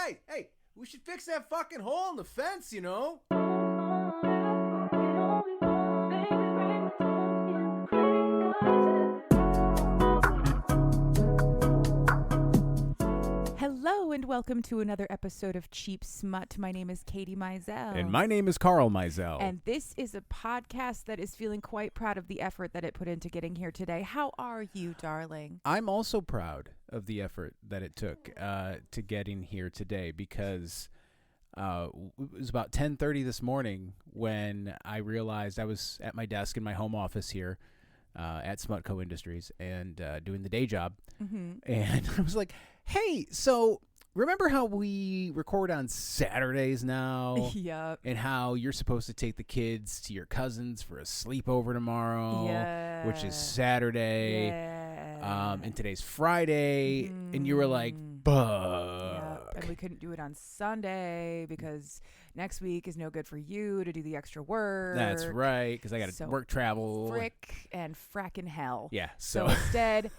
Hey, we should fix that fucking hole in the fence, you know? Hello and welcome to another episode of Cheap Smut. My name is Katie Mizell. And my name is Carl Mizell. And this is a podcast that is feeling quite proud of the effort that it put into getting here today. How are you, darling? I'm also proud of the effort that it took to getting here today because it was about 10:30 this morning when I realized I was at my desk in my home office here at Smutco Industries and doing the day job. Mm-hmm. And I was like, hey, so remember how we record on Saturdays now? Yep. And how you're supposed to take the kids to your cousins for a sleepover tomorrow, yeah. which is Saturday. Yeah. And today's Friday. And you were like, fuck. Yep. And we couldn't do it on Sunday because next week is no good for you to do the extra work. That's right, because I got to work travel. Frick and frackin' hell. Yeah. So instead,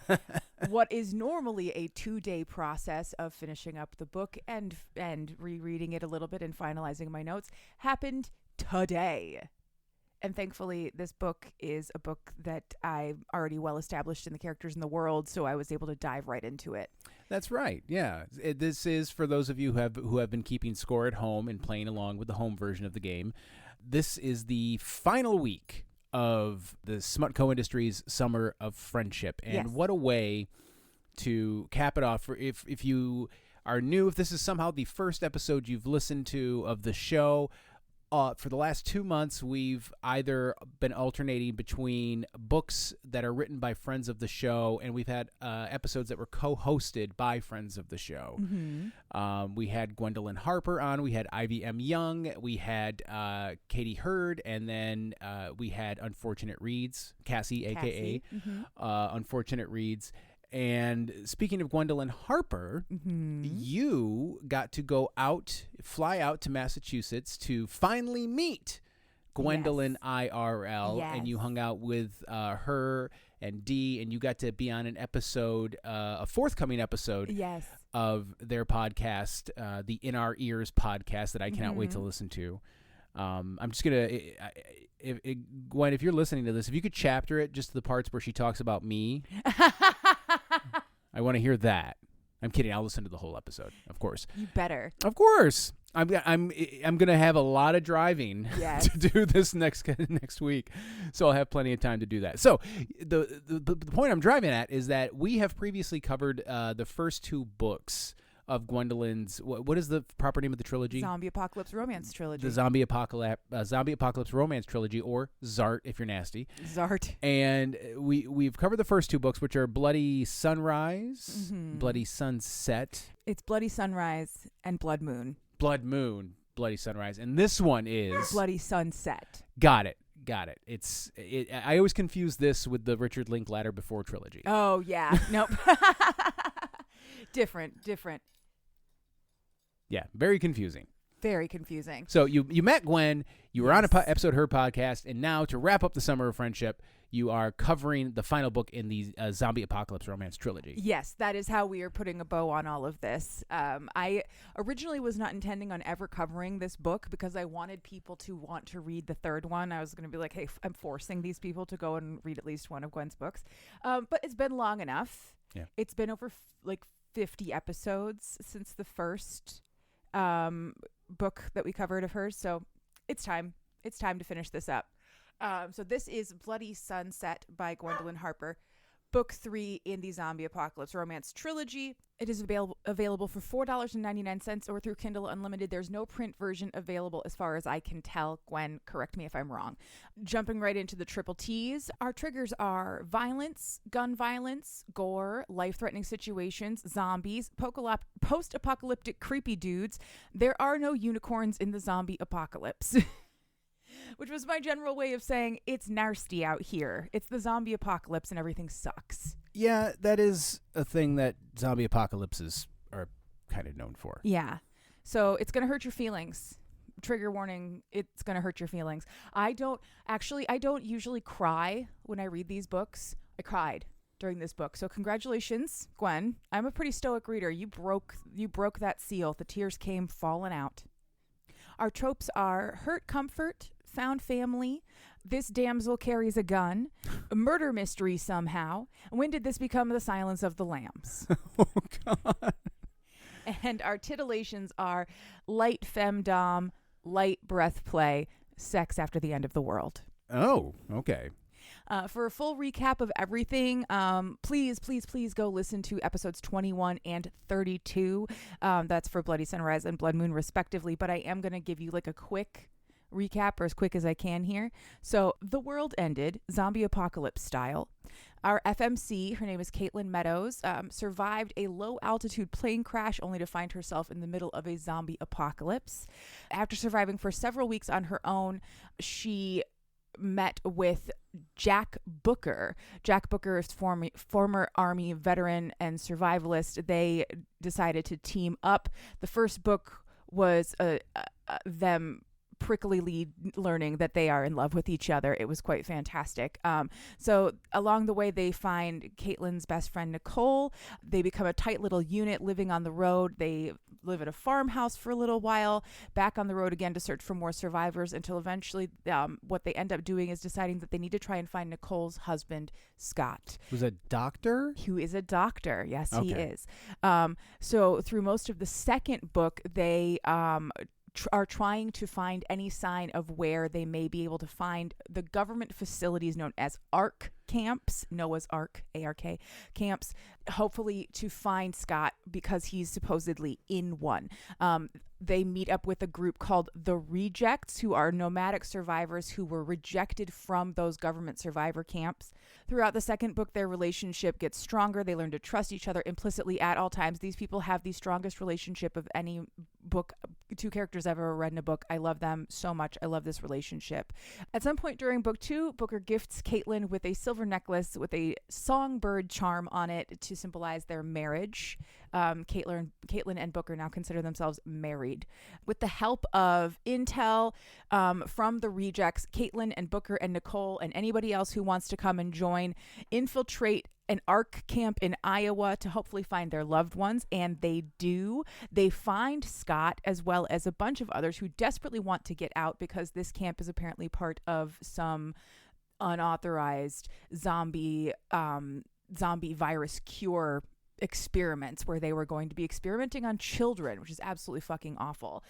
what is normally a 2-day process of finishing up the book and rereading it a little bit and finalizing my notes happened today. And thankfully, this book is a book that I'm already well established in the characters in the world, so I was able to dive right into it. That's right. Yeah. This is for those of you who have been keeping score at home and playing along with the home version of the game. This is the final week of the Smutco Industries Summer of Friendship. And yes. What a way to cap it off. If you are new, if this is somehow the first episode you've listened to of the show, for the last 2 months, we've either been alternating between books that are written by friends of the show, and we've had episodes that were co-hosted by friends of the show. Mm-hmm. We had Gwendolyn Harper on, we had Ivy M. Young, we had Katie Hurd, and then we had Unfortunate Reads, Cassie. a.k.a. Mm-hmm. Unfortunate Reads. And speaking of Gwendolyn Harper, mm-hmm. you got to fly out to Massachusetts to finally meet Gwendolyn yes. IRL. Yes. And you hung out with her and Dee, and you got to be on an episode, a forthcoming episode yes. of their podcast, the In Our Ears podcast that I cannot mm-hmm. wait to listen to. I'm just going to, Gwen, if you're listening to this, if you could chapter it just to the parts where she talks about me. I want to hear that. I'm kidding. I'll listen to the whole episode, of course. You better. Of course. I'm going to have a lot of driving yes. to do this next week, so I'll have plenty of time to do that. So the point I'm driving at is that we have previously covered the first 2 books of Gwendolyn's, what is the proper name of the trilogy? Zombie Apocalypse Romance Trilogy. The Zombie Apocalypse Romance Trilogy, or ZART if you're nasty. ZART. And we've covered the first 2 books, which are Bloody Sunrise, mm-hmm. Bloody Sunset. It's Bloody Sunrise and Blood Moon. Blood Moon, Bloody Sunrise. And this one is Bloody Sunset. Got it. I always confuse this with the Richard Linklater Before trilogy. Oh, yeah. Nope. Different. Yeah, very confusing. Very confusing. So you met Gwen, you were on an episode of her podcast, and now to wrap up the Summer of Friendship, you are covering the final book in the Zombie Apocalypse Romance Trilogy. Yes, that is how we are putting a bow on all of this. I originally was not intending on ever covering this book because I wanted people to want to read the third one. I was going to be like, hey, I'm forcing these people to go and read at least one of Gwen's books. But it's been long enough. Yeah. It's been over 50 episodes since the first book that we covered of hers, so it's time to finish this up. So this is Bloody Sunset by Gwendolyn Harper, book 3 in the Zombie Apocalypse Romance Trilogy. It is available for $4.99 or through Kindle Unlimited. There's no print version available as far as I can tell. Gwen, correct me if I'm wrong. Jumping right into the triple T's, our triggers are violence, gun violence, gore, life-threatening situations, zombies, post-apocalyptic creepy dudes. There are no unicorns in the zombie apocalypse. Which was my general way of saying it's nasty out here. It's the zombie apocalypse and everything sucks. Yeah, that is a thing that zombie apocalypses are kind of known for. Yeah. So it's going to hurt your feelings. Trigger warning, it's going to hurt your feelings. I don't usually cry when I read these books. I cried during this book. So congratulations, Gwen. I'm a pretty stoic reader. You broke that seal. The tears came falling out. Our tropes are hurt comfort, found family, this damsel carries a gun, a murder mystery somehow. When did this become the Silence of the Lambs? Oh, God. And our titillations are light femdom, light breath play, sex after the end of the world. Oh, okay. For a full recap of everything, please go listen to episodes 21 and 32. That's for Bloody Sunrise and Blood Moon respectively. But I am going to give you like a quick recap, or as quick as I can here. So the world ended, zombie apocalypse style. Our FMC, her name is Caitlin Meadows, survived a low-altitude plane crash only to find herself in the middle of a zombie apocalypse. After surviving for several weeks on her own, she met with Jack Booker. Jack Booker is former Army veteran and survivalist. They decided to team up. The first book was them pricklily learning that they are in love with each other. It was quite fantastic. So along the way, they find Caitlin's best friend, Nicole. They become a tight little unit living on the road. They live at a farmhouse for a little while, back on the road again to search for more survivors, until eventually what they end up doing is deciding that they need to try and find Nicole's husband, Scott. Who's a doctor? Who is a doctor. Yes, Okay. he is. So through most of the second book, they are trying to find any sign of where they may be able to find the government facilities known as ARK camps, Noah's Ark, ARK camps, hopefully to find Scott because he's supposedly in one. They meet up with a group called the Rejects, who are nomadic survivors who were rejected from those government survivor camps. Throughout the second book, their relationship gets stronger. They learn to trust each other implicitly at all times. These people have the strongest relationship of any book, two characters I've ever read in a book. I love them so much. I love this relationship. At some point during book 2, Booker gifts Caitlin with a silver necklace with a songbird charm on it to symbolize their marriage. Caitlin and Booker now consider themselves married. With the help of intel from the Rejects, Caitlin and Booker and Nicole and anybody else who wants to come and join infiltrate an ARK camp in Iowa to hopefully find their loved ones, and they do. They find Scott as well as a bunch of others who desperately want to get out because this camp is apparently part of some unauthorized zombie virus cure experiments where they were going to be experimenting on children, which is absolutely fucking awful.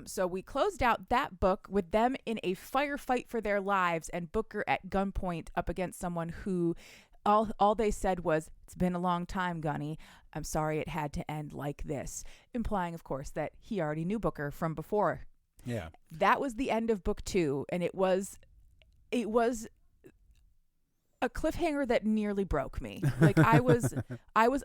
So we closed out that book with them in a firefight for their lives and Booker at gunpoint up against someone who all they said was, "It's been a long time, Gunny. I'm sorry it had to end like this," implying, of course, that he already knew Booker from before. Yeah. That was the end of book 2, and it was a cliffhanger that nearly broke me. Like I was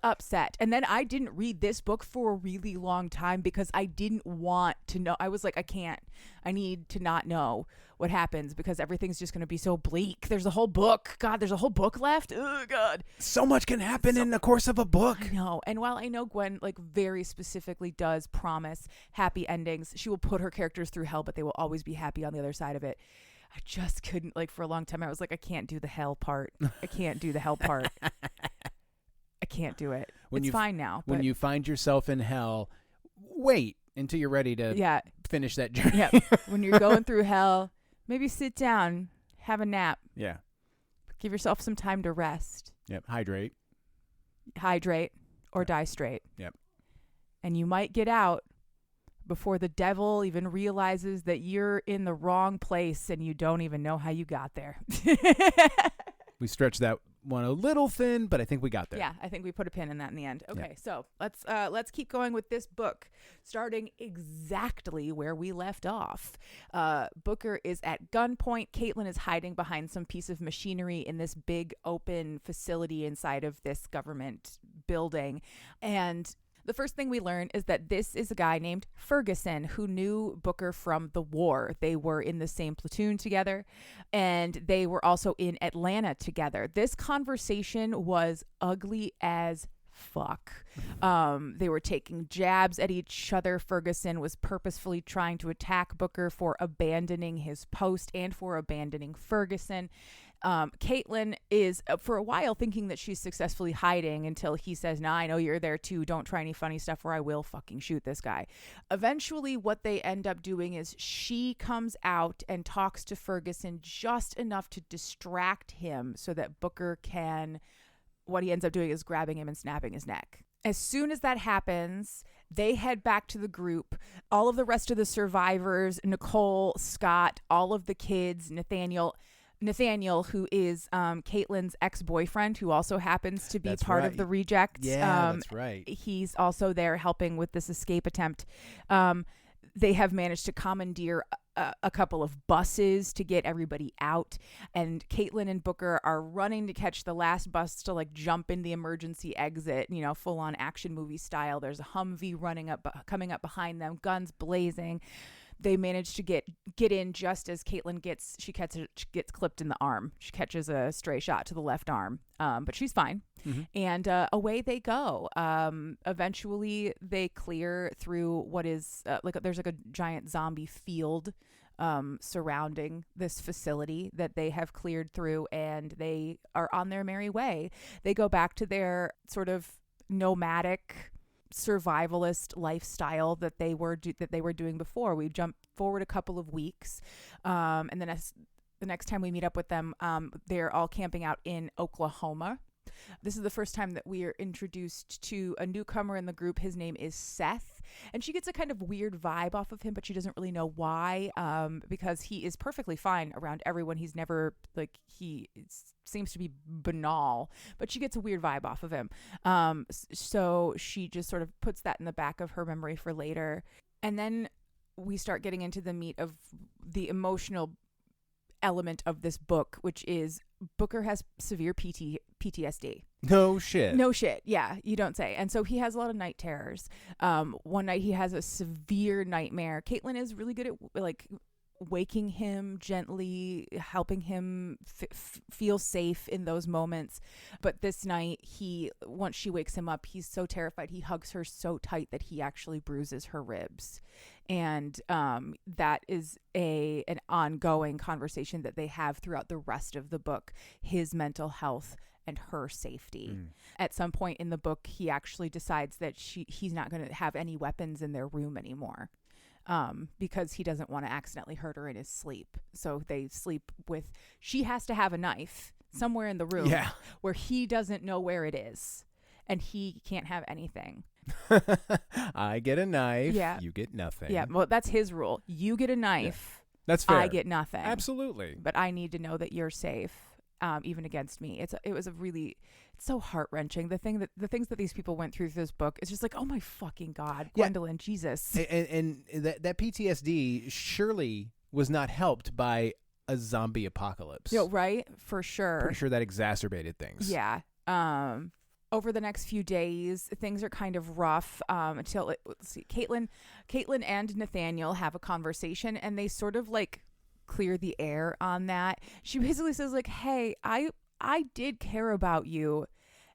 upset. And then I didn't read this book for a really long time because I didn't want to know. I was like, I need to not know what happens because everything's just going to be so bleak. There's a whole book. God, there's a whole book left. Oh God. So much can happen in the course of a book. I know. And while I know Gwen like very specifically does promise happy endings, she will put her characters through hell, but they will always be happy on the other side of it. I just couldn't, like, for a long time, I was like, I can't do the hell part. I can't do the hell part. I can't do it. It's fine now. When you find yourself in hell, wait until you're ready to finish that journey. Yeah. When you're going through hell, maybe sit down, have a nap. Yeah. Give yourself some time to rest. Yep. Hydrate, or die straight. Yep. And you might get out before the devil even realizes that you're in the wrong place and you don't even know how you got there. We stretched that one a little thin, but I think we got there. Yeah, I think we put a pin in that in the end. Okay, So let's keep going with this book, starting exactly where we left off. Booker is at gunpoint. Caitlin is hiding behind some piece of machinery in this big open facility inside of this government building, and the first thing we learn is that this is a guy named Ferguson who knew Booker from the war. They were in the same platoon together, and they were also in Atlanta together. This conversation was ugly as fuck. They were taking jabs at each other. Ferguson was purposefully trying to attack Booker for abandoning his post and for abandoning Ferguson. Caitlin is for a while thinking that she's successfully hiding until he says, "Nah, I know you're there too. Don't try any funny stuff or I will fucking shoot this guy." Eventually, what they end up doing is she comes out and talks to Ferguson just enough to distract him so that Booker can, what he ends up doing is grabbing him and snapping his neck. As soon as that happens, they head back to the group. All of the rest of the survivors, Nicole, Scott, all of the kids, Nathaniel, who is Caitlin's ex-boyfriend, who also happens to be That's part right. of the rejects. That's right. He's also there helping with this escape attempt. They have managed to commandeer a couple of buses to get everybody out, and Caitlin and Booker are running to catch the last bus to like jump in the emergency exit, full on action movie style. There's a Humvee coming up behind them, guns blazing. They manage to get in just as Caitlin gets clipped in the arm. She catches a stray shot to the left arm, but she's fine. Mm-hmm. And away they go. Eventually, they clear through what is there's a giant zombie field surrounding this facility that they have cleared through, and they are on their merry way. They go back to their sort of nomadic survivalist lifestyle that they were doing before. We jump forward a couple of weeks, and then the next time we meet up with them, they're all camping out in Oklahoma. This is the first time that we are introduced to a newcomer in the group. His name is Seth, and she gets a kind of weird vibe off of him, but she doesn't really know why, because he is perfectly fine around everyone. He's never he seems to be banal, but she gets a weird vibe off of him. So she just sort of puts that in the back of her memory for later. And then we start getting into the meat of the emotional element of this book, which is Booker has severe PTSD. No shit. Yeah, you don't say. And so he has a lot of night terrors. One night he has a severe nightmare. Caitlin is really good at waking him gently, helping him feel safe in those moments. But this night, once she wakes him up, he's so terrified. He hugs her so tight that he actually bruises her ribs. And that is an ongoing conversation that they have throughout the rest of the book, his mental health and her safety. At some point in the book, he actually decides that he's not going to have any weapons in their room anymore. Because he doesn't want to accidentally hurt her in his sleep. So they sleep she has to have a knife somewhere in the room where he doesn't know where it is, and he can't have anything. I get a knife, yeah. You get nothing. Yeah, well, that's his rule. You get a knife, that's fair. I get nothing. Absolutely. But I need to know that you're safe, even against me. It's so heart-wrenching. The things that these people went through this book is just like, oh my fucking God, Gwendolyn, Jesus. And that PTSD surely was not helped by a zombie apocalypse. Right? For sure. Pretty sure that exacerbated things. Yeah. Over the next few days, things are kind of rough until let's see, Caitlin and Nathaniel have a conversation, and they sort of clear the air on that. She basically says hey, I did care about you,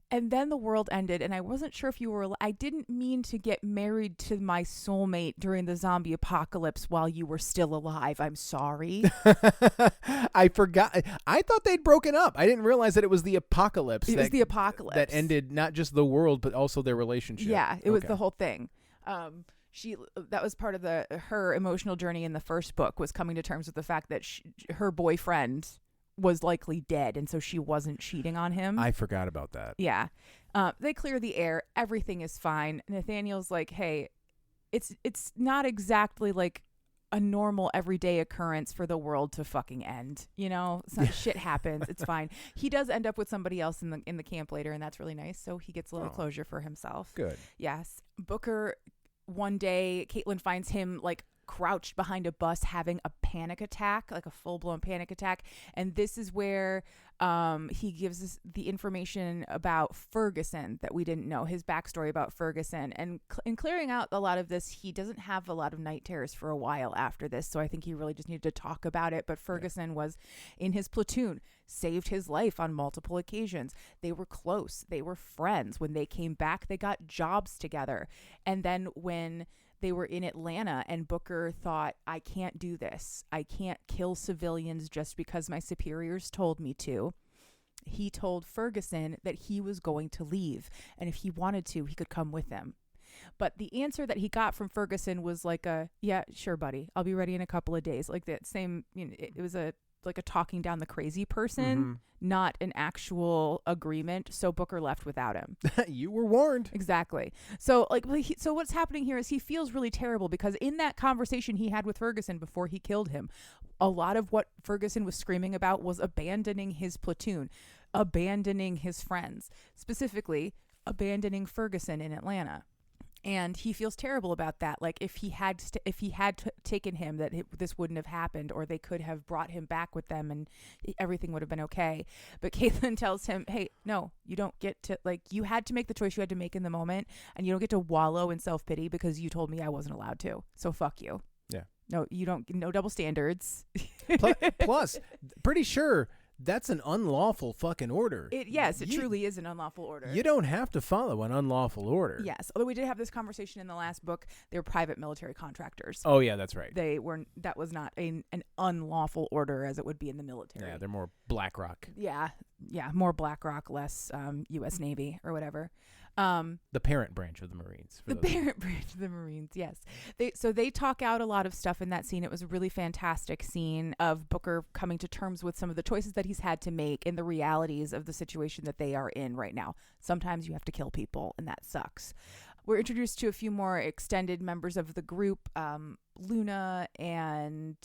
and then the world ended, and I wasn't sure if you were. I didn't mean to get married to my soulmate during the zombie apocalypse while you were still alive. I'm sorry. I forgot. I thought they'd broken up. I didn't realize that it was the apocalypse. It was the apocalypse that ended not just the world but also their relationship. Yeah, it was the whole thing. That was part of her emotional journey in the first book, was coming to terms with the fact that her boyfriend was likely dead, and so she wasn't cheating on him. I forgot about that. Yeah. They clear the air. Everything is fine. Nathaniel's like, hey, it's not exactly a normal everyday occurrence for the world to fucking end. Shit happens. It's fine. He does end up with somebody else in the camp later, and that's really nice. So he gets a little closure for himself. Good. Yes. Booker, one day, Caitlin finds him crouched behind a bus having a panic attack, a full-blown panic attack. And this is where he gives us the information about Ferguson that we didn't know, his backstory about Ferguson. And in clearing out a lot of this, he doesn't have a lot of night terrors for a while after this, so I think he really just needed to talk about it. But Ferguson was in his platoon, saved his life on multiple occasions. They were close. They were friends. When they came back, they got jobs together. And then when they were in Atlanta, and Booker thought, I can't do this. I can't kill civilians just because my superiors told me to. He told Ferguson that he was going to leave, and if he wanted to, he could come with them. But the answer that he got from Ferguson was like yeah, sure, buddy. I'll be ready in a couple of days. Like that same, it was a talking down the crazy person, not an actual agreement. So Booker left without him. You were warned. Exactly. So so what's happening here is he feels really terrible because in that conversation he had with Ferguson before he killed him, a lot of what Ferguson was screaming about was abandoning his platoon, abandoning his friends, specifically abandoning Ferguson in Atlanta. And he feels terrible about that. Like if he had taken him, that this wouldn't have happened, or they could have brought him back with them, and everything would have been okay. But Caitlin tells him, "Hey, no, you don't get to you had to make the choice you had to make in the moment, and you don't get to wallow in self-pity because you told me I wasn't allowed to. So fuck you." Yeah. No, you don't. No double standards. Plus, pretty sure that's an unlawful fucking order. It truly is an unlawful order. You don't have to follow an unlawful order. Yes, although we did have this conversation in the last book. They were private military contractors. Oh yeah, that's right. That was not an unlawful order as it would be in the military. Yeah, they're more BlackRock. Yeah, more BlackRock, less U.S. Navy or whatever. The parent branch of the Marines. The parent branch of the Marines, yes. They talk out a lot of stuff in that scene. It was a really fantastic scene of Booker coming to terms with some of the choices that he's had to make and the realities of the situation that they are in right now. Sometimes you have to kill people, and that sucks. We're introduced to a few more extended members of the group, Luna and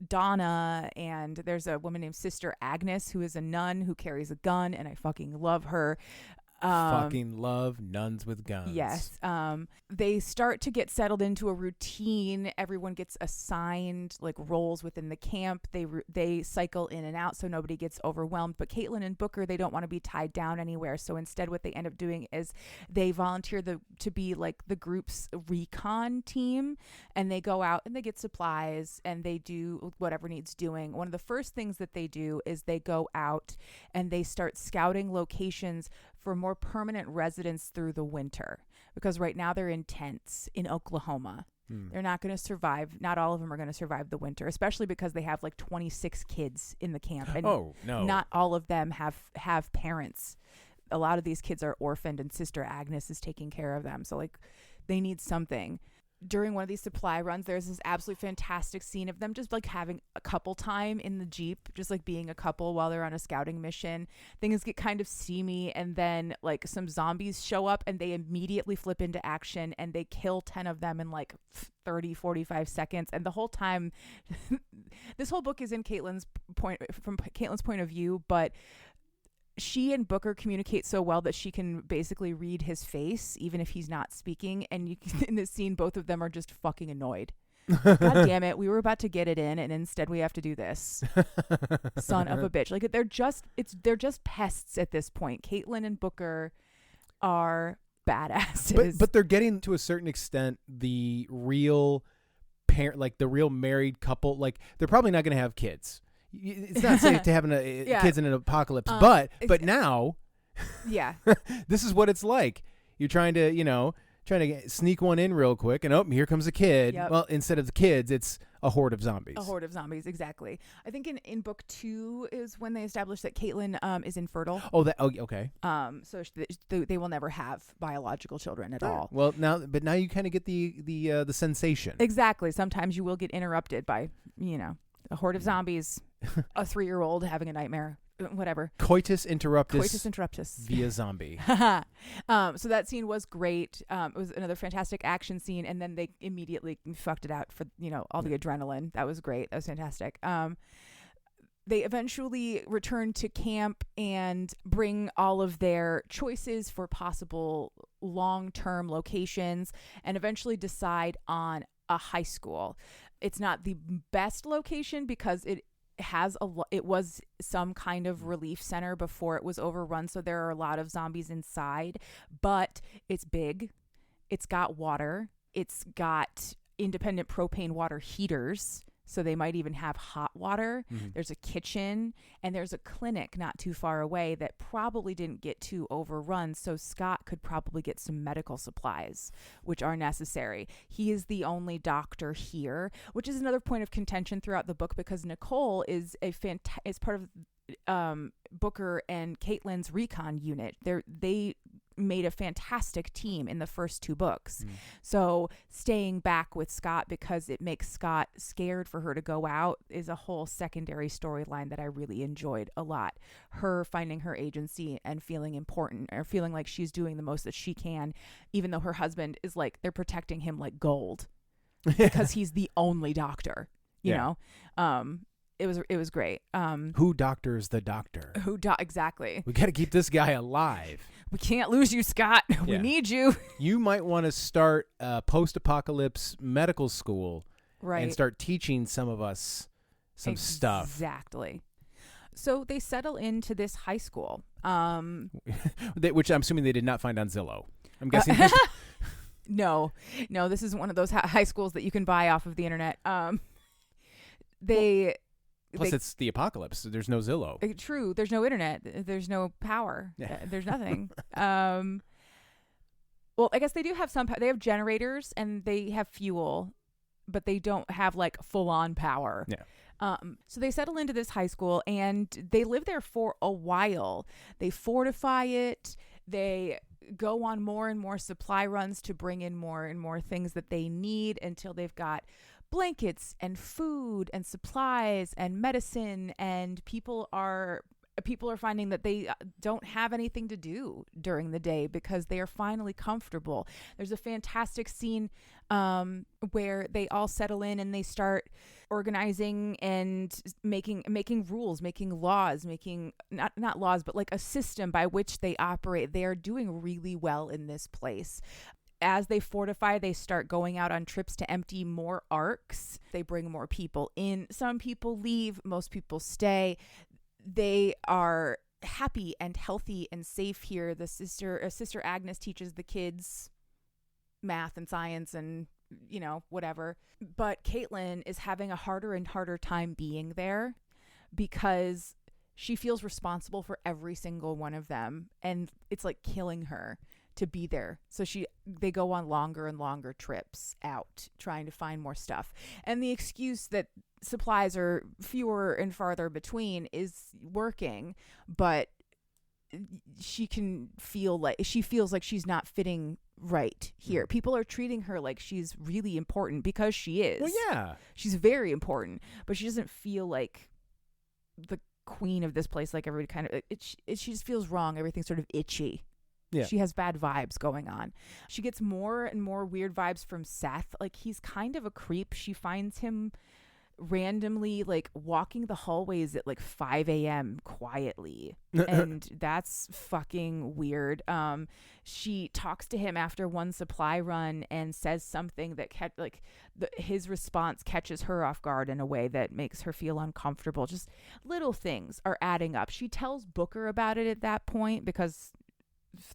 Donna, and there's a woman named Sister Agnes who is a nun who carries a gun, and I fucking love her. Fucking love nuns with guns. Yes. They start to get settled into a routine. Everyone gets assigned roles within the camp. They cycle in and out so nobody gets overwhelmed. But Caitlin and Booker, they don't want to be tied down anywhere. So instead what they end up doing is they volunteer to be the group's recon team, and they go out and they get supplies and they do whatever needs doing. One of the first things that they do is they go out and they start scouting locations for more permanent residents through the winter, because right now they're in tents in Oklahoma. They're not going to survive. Not all of them are going to survive the winter, especially because they have 26 kids in the camp. And not all of them have parents. A lot of these kids are orphaned, and Sister Agnes is taking care of them. So they need something. During one of these supply runs, there's this absolutely fantastic scene of them just having a couple time in the Jeep, just being a couple while they're on a scouting mission. Things get kind of steamy, and then some zombies show up and they immediately flip into action and they kill 10 of them in 30-45 seconds. And the whole time this whole book is from Caitlin's point of view, but she and Booker communicate so well that she can basically read his face even if he's not speaking. And in this scene, both of them are just fucking annoyed. God damn it, we were about to get it in, and instead we have to do this. Son of a bitch. They're just pests at this point. Caitlin and Booker are badasses. But they're getting, to a certain extent, the real parent, the real married couple. They're probably not going to have kids. It's not safe to have kids in an apocalypse, but now, yeah, this is what it's like. You're trying to sneak one in real quick, and here comes a kid. Yep. Well, instead of the kids, it's a horde of zombies. A horde of zombies, exactly. I think in book 2 is when they establish that Caitlin is infertile. Okay. So they will never have biological children at all. Well, now you kind of get the sensation. Exactly. Sometimes you will get interrupted by a horde of zombies, a 3-year-old having a nightmare, whatever. Coitus interruptus. Coitus interruptus. Via zombie. So that scene was great. It was another fantastic action scene, and then they immediately fucked it out for all the adrenaline. That was great. That was fantastic. They eventually return to camp and bring all of their choices for possible long-term locations, and eventually decide on a high school. It's not the best location because it was some kind of relief center before it was overrun, so there are a lot of zombies inside, but it's big, it's got water, it's got independent propane water heaters So they might even have hot water. Mm-hmm. There's a kitchen, and there's a clinic not too far away that probably didn't get too overrun. So Scott could probably get some medical supplies, which are necessary. He is the only doctor here, which is another point of contention throughout the book, because Nicole is is part of Booker and Caitlin's recon unit. They made a fantastic team in the first 2 books. So staying back with Scott because it makes Scott scared for her to go out is a whole secondary storyline that I really enjoyed a lot. Her finding her agency and feeling important, or feeling like she's doing the most that she can, even though her husband is like, they're protecting him like gold because he's the only doctor, you know? It was great. Who doctors the doctor? Exactly. We got to keep this guy alive. We can't lose you, Scott. We need you. You might want to start a post-apocalypse medical school, right, and start teaching some of us some stuff. Exactly. So they settle into this high school, Which I'm assuming they did not find on Zillow. I'm guessing. No, this isn't one of those high schools that you can buy off of the internet. Plus, it's the apocalypse. So there's no Zillow. True. There's no internet. There's no power. Yeah. There's nothing. Well, I guess they do have some. They have generators and they have fuel, but they don't have like full on power. Yeah. So they settle into this high school and they live there for a while. They fortify it. They go on more and more supply runs to bring in more and more things that they need until they've got blankets and food and supplies and medicine, and people are finding that they don't have anything to do during the day because they are finally comfortable. There's a fantastic scene where they all settle in and they start organizing and making rules, making laws, making not laws, but like a system by which they operate. They are doing really well in this place. As they fortify, they start going out on trips to empty more arcs. They bring more people in. Some people leave, most people stay. They are happy and healthy and safe here. Sister Agnes teaches the kids math and science and, whatever. But Caitlin is having a harder and harder time being there because she feels responsible for every single one of them. And it's like killing her to be there. So they go on longer and longer trips out trying to find more stuff. And the excuse that supplies are fewer and farther between is working, but she feels like she's not fitting right here. People are treating her like she's really important because she is. Well, yeah. She's very important, but she doesn't feel like the queen of this place like everybody kind of she just feels wrong. Everything's sort of itchy. Yeah. She has bad vibes going on. She gets more and more weird vibes from Seth. Like, he's kind of a creep. She finds him randomly, like, walking the hallways at, like, 5 a.m. quietly. And that's fucking weird. She talks to him after one supply run and says something that, his response catches her off guard in a way that makes her feel uncomfortable. Just little things are adding up. She tells Booker about it at that point because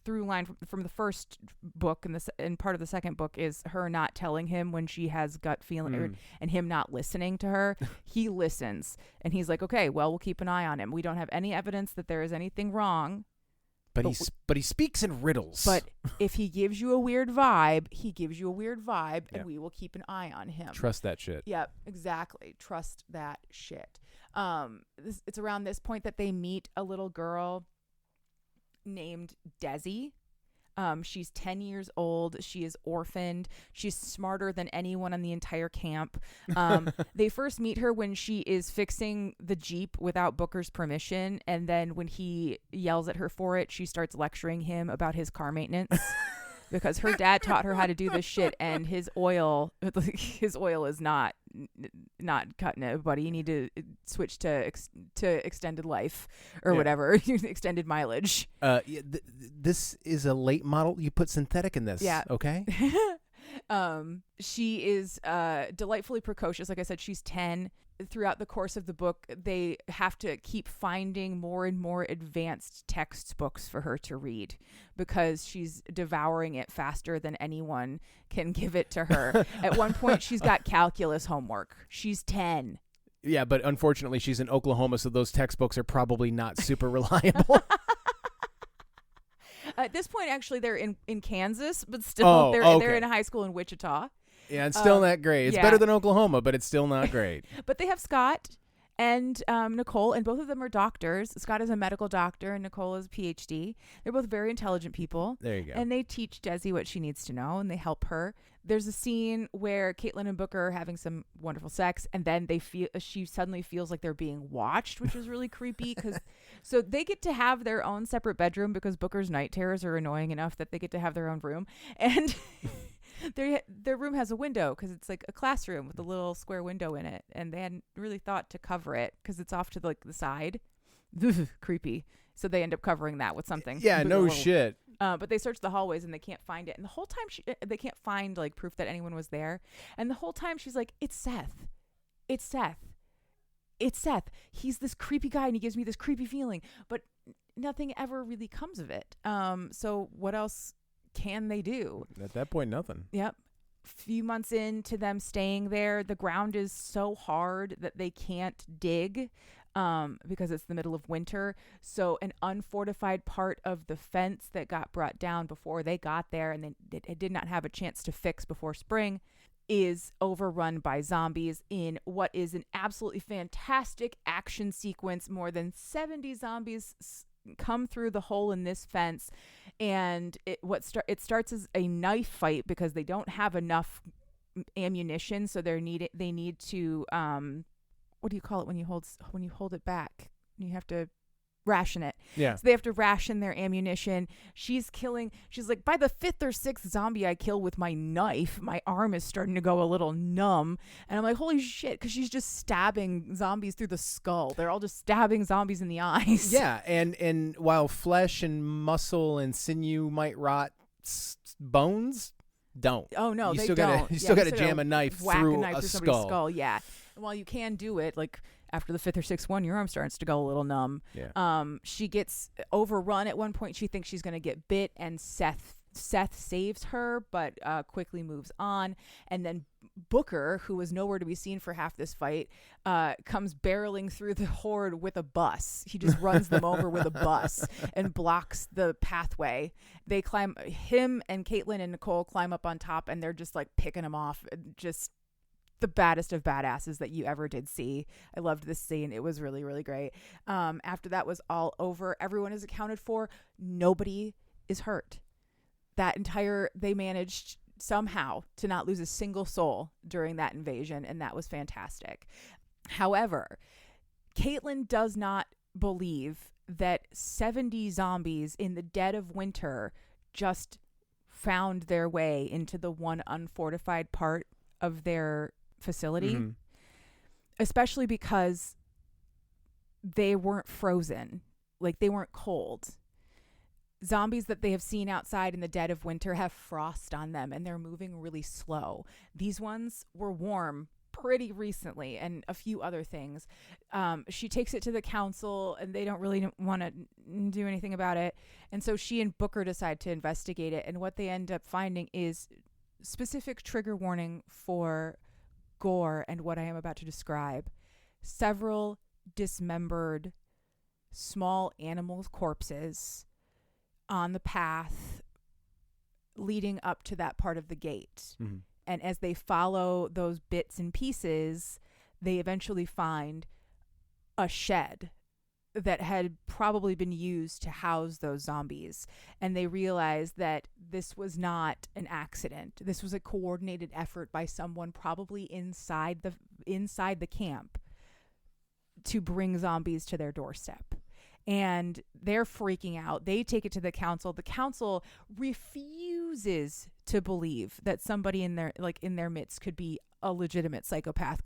through line from the first book and part of the second book is her not telling him when she has gut feeling and him not listening to her. He listens and he's like, okay, well, we'll keep an eye on him. We don't have any evidence that there is anything wrong. But he speaks in riddles. But if he gives you a weird vibe, and we will keep an eye on him. Trust that shit. Yep, exactly. Trust that shit. It's around this point that they meet a little girl named Desi. She's 10 years old. She is orphaned. She's smarter than anyone in the entire camp. They first meet her when she is fixing the Jeep without Booker's permission. And then when he yells at her for it, she starts lecturing him about his car maintenance because her dad taught her how to do this shit. And his oil is not cutting it, buddy. You need to switch to extended life or whatever, extended mileage. This is a late model. You put synthetic in this. Yeah. Okay. She is delightfully precocious. Like I said, she's 10. Throughout the course of the book, they have to keep finding more and more advanced textbooks for her to read because she's devouring it faster than anyone can give it to her. At one point, she's got calculus homework. She's 10. Yeah, but unfortunately, she's in Oklahoma, so those textbooks are probably not super reliable. At this point, actually, they're in Kansas, but still, they're in a high school in Wichita. Yeah, it's still not great. It's better than Oklahoma, but it's still not great. But they have Scott and Nicole, and both of them are doctors. Scott is a medical doctor, and Nicole is a PhD. They're both very intelligent people. There you go. And they teach Desi what she needs to know, and they help her. There's a scene where Caitlin and Booker are having some wonderful sex, and then she suddenly feels like they're being watched, which is really creepy. So they get to have their own separate bedroom because Booker's night terrors are annoying enough that they get to have their own room. And their room has a window because it's like a classroom with a little square window in it, and they hadn't really thought to cover it because it's off to the side. Creepy. So they end up covering that with something. Yeah, no shit. But they search the hallways and they can't find it, and the whole time they can't find like proof that anyone was there. And the whole time she's like, "It's Seth. It's Seth. It's Seth. He's this creepy guy, and he gives me this creepy feeling." But nothing ever really comes of it. So what else can they do? At that point, nothing. Yep. Few months into them staying there, the ground is so hard that they can't dig because it's the middle of winter. So an unfortified part of the fence that got brought down before they got there and they did not have a chance to fix before spring is overrun by zombies in what is an absolutely fantastic action sequence. More than 70 zombies come through the hole in this fence, and it starts as a knife fight because they don't have enough ammunition, so they need to what do you call it when you hold it back? You have to ration it. Yeah. So they have to ration their ammunition. She's like, by the 5th or 6th zombie I kill with my knife, my arm is starting to go a little numb. And I'm like, holy shit, because she's just stabbing zombies through the skull. They're all just stabbing zombies in the eyes. Yeah, and while flesh and muscle and sinew might rot, bones don't. Oh no, you they still don't. You still gotta jam a knife through a somebody's skull. Yeah. And while you can do it, like after the 5th or 6th one, your arm starts to go a little numb. Yeah. She gets overrun at one point. She thinks she's gonna get bit, and Seth saves her, but quickly moves on. And then Booker, who was nowhere to be seen for half this fight, comes barreling through the horde with a bus. He just runs them over with a bus and blocks the pathway. They climb, him and Caitlin and Nicole climb up on top, and they're just like picking him off. Just the baddest of badasses that you ever did see. I loved this scene. It was really, really great. After that was all over, everyone is accounted for. Nobody is hurt. They managed somehow to not lose a single soul during that invasion, and that was fantastic. However, Caitlin does not believe that 70 zombies in the dead of winter just found their way into the one unfortified part of their facility, especially because they weren't frozen, like they weren't cold. Zombies that they have seen outside in the dead of winter have frost on them, and they're moving really slow. These ones were warm pretty recently, and a few other things. She takes it to the council, and they don't really want to do anything about it. And so she and Booker decide to investigate it, and what they end up finding is specific trigger warning for gore and what I am about to describe. Several dismembered small animal corpses on the path leading up to that part of the gate. Mm-hmm. And as they follow those bits and pieces, they eventually find a shed that had probably been used to house those zombies. And they realize that this was not an accident. This was a coordinated effort by someone probably inside the camp to bring zombies to their doorstep. And they're freaking out. They take it to the council. The council refuses to believe that somebody in their midst could be a legitimate psychopath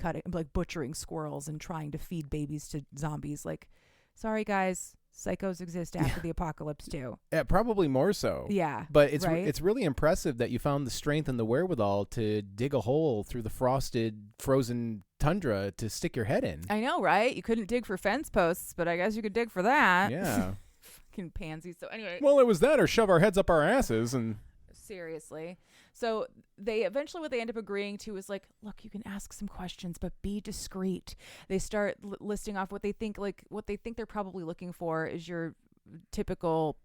butchering squirrels and trying to feed babies to zombies. Like, sorry guys, Psychos exist after the apocalypse too. Probably more so. Yeah. But it's right? it's really impressive that you found the strength and the wherewithal to dig a hole through the frozen tundra to stick your head in. I know, right? You couldn't dig for fence posts, but I guess you could dig for that. Yeah. Fucking pansies. So anyway. Well, it was that or shove our heads up our asses and... Seriously. So they eventually, what they end up agreeing to is like, look, you can ask some questions, but be discreet. They start listing off what they think they're probably looking for is your typical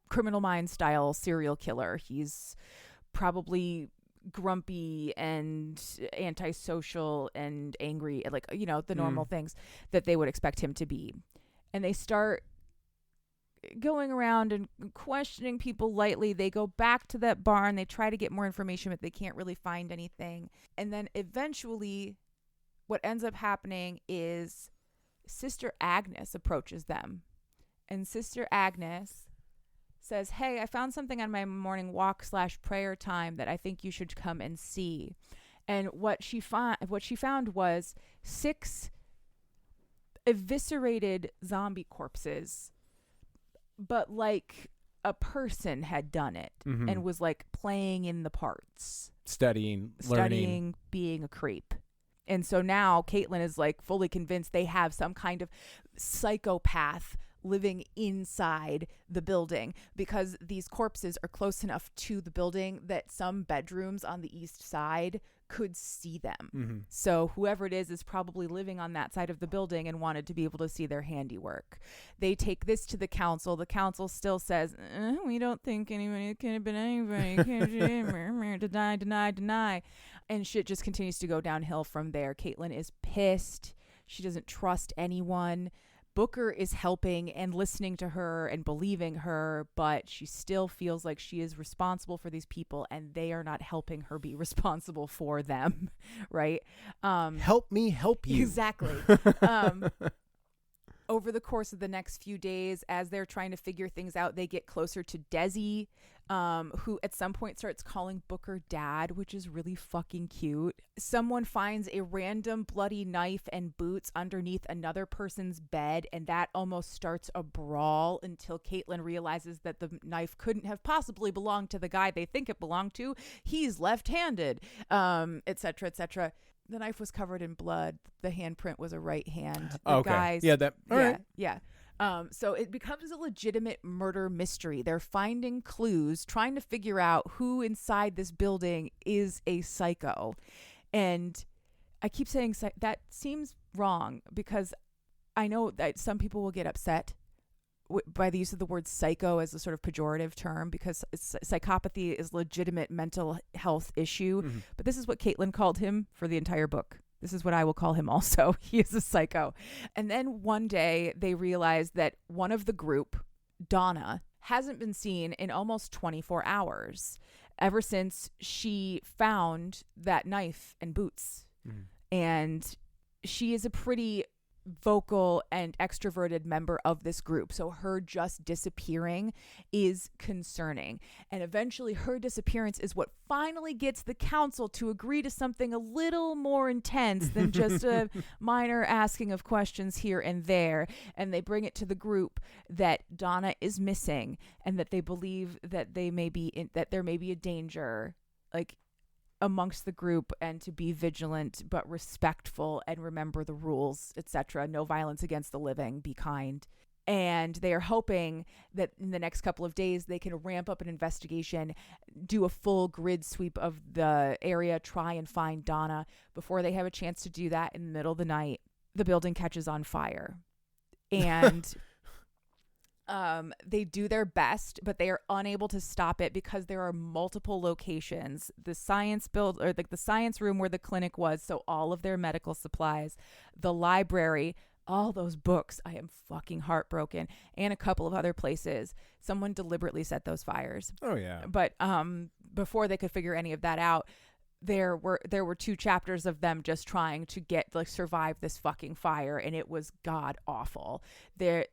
Criminal Minds style serial killer. He's probably grumpy and antisocial and angry, like, you know, the normal things that they would expect him to be. And they start going around and questioning people lightly. They go back to that barn. They try to get more information, but they can't really find anything. And then eventually what ends up happening is Sister Agnes approaches them. And Sister Agnes says, hey, I found something on my morning walk / prayer time that I think you should come and see. And what she found was 6 eviscerated zombie corpses, but like a person had done it and was like playing in the parts. Studying, learning. Being a creep. And so now Caitlin is like fully convinced they have some kind of psychopath living inside the building, because these corpses are close enough to the building that some bedrooms on the east side could see them. So whoever it is probably living on that side of the building and wanted to be able to see their handiwork. They take this to the council. The council still says, we don't think anybody, it could have been anybody. Deny. And shit just continues to go downhill from there. Caitlin is pissed. She doesn't trust anyone. Booker is helping and listening to her and believing her, but she still feels like she is responsible for these people and they are not helping her be responsible for them, right? Help me help you. Exactly. Over the course of the next few days, as they're trying to figure things out, they get closer to Desi, who at some point starts calling Booker dad, which is really fucking cute. Someone finds a random bloody knife and boots underneath another person's bed, and that almost starts a brawl until Caitlin realizes that the knife couldn't have possibly belonged to the guy they think it belonged to. He's left-handed, etc., etc. The knife was covered in blood. The handprint was a right hand. Okay. Yeah. So it becomes a legitimate murder mystery. They're finding clues, trying to figure out who inside this building is a psycho. And I keep saying that seems wrong, because I know that some people will get upset by the use of the word psycho as a sort of pejorative term, because psychopathy is a legitimate mental health issue. But this is what Caitlin called him for the entire book. This is what I will call him also. He is a psycho. And then one day they realize that one of the group, Donna, hasn't been seen in almost 24 hours, ever since she found that knife and boots. And she is a pretty vocal and extroverted member of this group, so her just disappearing is concerning. And eventually her disappearance is what finally gets the council to agree to something a little more intense than just a minor asking of questions here and there. And they bring it to the group that Donna is missing, and that they believe that there may be a danger, like, amongst the group, and to be vigilant but respectful and remember the rules, etc. No violence against the living, be kind. And they are hoping that in the next couple of days they can ramp up an investigation, do a full grid sweep of the area, try and find Donna. Before they have a chance to do that, in the middle of the night, the building catches on fire. And they do their best, but they are unable to stop it because there are multiple locations. The science the science room where the clinic was, so all of their medical supplies, the library, all those books. I am fucking heartbroken. And a couple of other places. Someone deliberately set those fires. Oh yeah. But before they could figure any of that out, there were 2 chapters of them just trying to survive this fucking fire, and it was god awful. They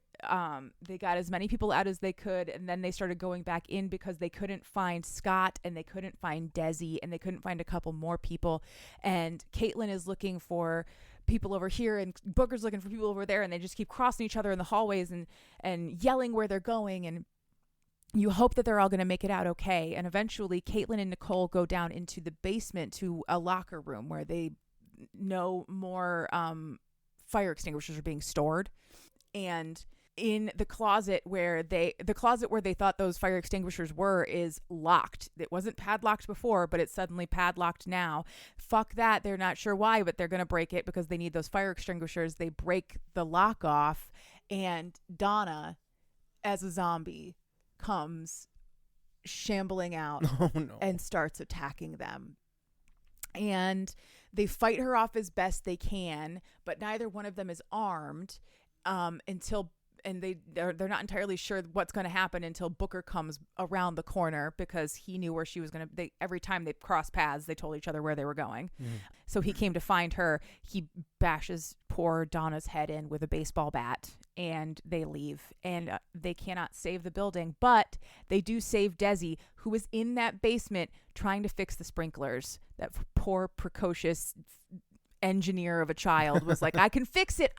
got as many people out as they could, and then they started going back in because they couldn't find Scott, and they couldn't find Desi, and they couldn't find a couple more people. And Caitlin is looking for people over here, and Booker's looking for people over there, and they just keep crossing each other in the hallways and yelling where they're going, and you hope that they're all going to make it out okay. And eventually Caitlin and Nicole go down into the basement to a locker room where they know more fire extinguishers are being stored. And in the closet where they thought those fire extinguishers were is locked. It wasn't padlocked before, but it's suddenly padlocked now. Fuck that. They're not sure why, but they're going to break it because they need those fire extinguishers. They break the lock off, and Donna, as a zombie, comes shambling out and starts attacking them. And they fight her off as best they can, but neither one of them is armed they're not entirely sure what's going to happen until Booker comes around the corner, because he knew where she was going to. Every time they crossed paths, they told each other where they were going. So he came to find her. He bashes poor Donna's head in with a baseball bat, and they leave. And they cannot save the building, but they do save Desi, who was in that basement trying to fix the sprinklers. That poor, precocious engineer of a child was like, I can fix it,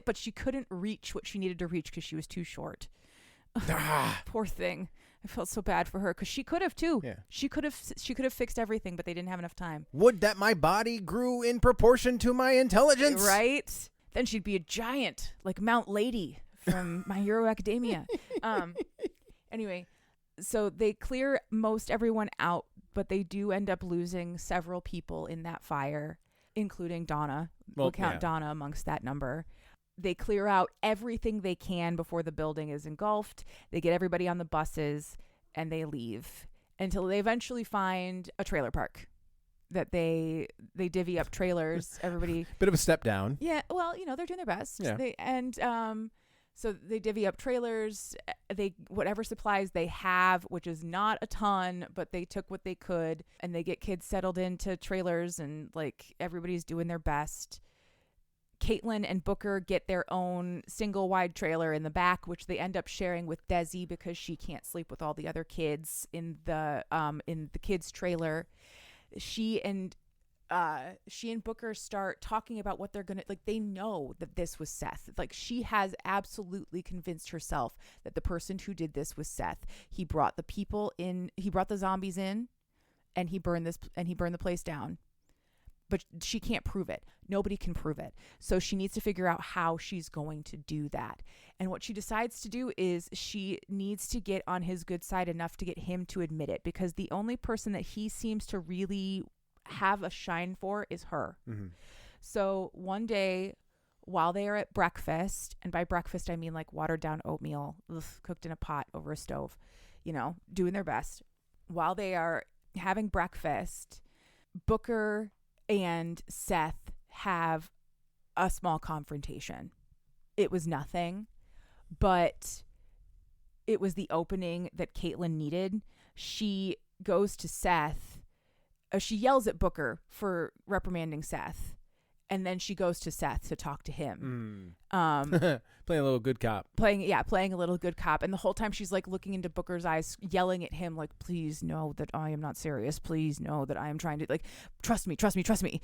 but she couldn't reach what she needed to reach because she was too short. Poor thing. I felt so bad for her, because she could have too. Yeah. She could have fixed everything, but they didn't have enough time. Would that my body grew in proportion to my intelligence. Right? Then she'd be a giant, like Mount Lady from My Hero Academia. Anyway, so they clear most everyone out, but they do end up losing several people in that fire, including Donna. We'll count Donna amongst that number. They clear out everything they can before the building is engulfed. They get everybody on the buses, and they leave until they eventually find a trailer park. That they divvy up trailers. Everybody. Bit of a step down. Yeah. Well, they're doing their best. Yeah. So they divvy up trailers. Whatever supplies they have, which is not a ton, but they took what they could, and they get kids settled into trailers, and like everybody's doing their best. Caitlin and Booker get their own single wide trailer in the back, which they end up sharing with Desi because she can't sleep with all the other kids in the kids' trailer. She and Booker start talking about what they're gonna, like, they know that this was Seth. Like, she has absolutely convinced herself that the person who did this was Seth. He brought the zombies in, and he burned the place down. But she can't prove it. Nobody can prove it. So she needs to figure out how she's going to do that. And what she decides to do is she needs to get on his good side enough to get him to admit it, because the only person that he seems to really have a shine for is her. Mm-hmm. So one day, while they are at breakfast, and by breakfast I mean like watered down oatmeal, cooked in a pot over a stove, doing their best. While they are having breakfast, Booker and Seth have a small confrontation. It was nothing, but it was the opening that Caitlin needed. She goes to Seth. She yells at Booker for reprimanding Seth, and then she goes to Seth to talk to him. Playing a little good cop. Playing a little good cop. And the whole time she's like looking into Booker's eyes, yelling at him like, please know that I am not serious. Please know that I am trying to, like, trust me.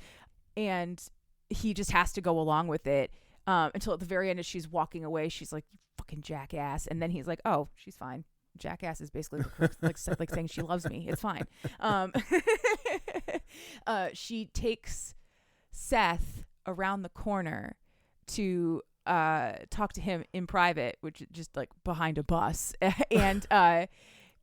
And he just has to go along with it until at the very end, as she's walking away, she's like, you fucking jackass. And then he's like, oh, she's fine. Jackass is basically like saying she loves me. It's fine. She takes Seth around the corner to talk to him in private, which is just like behind a bus, and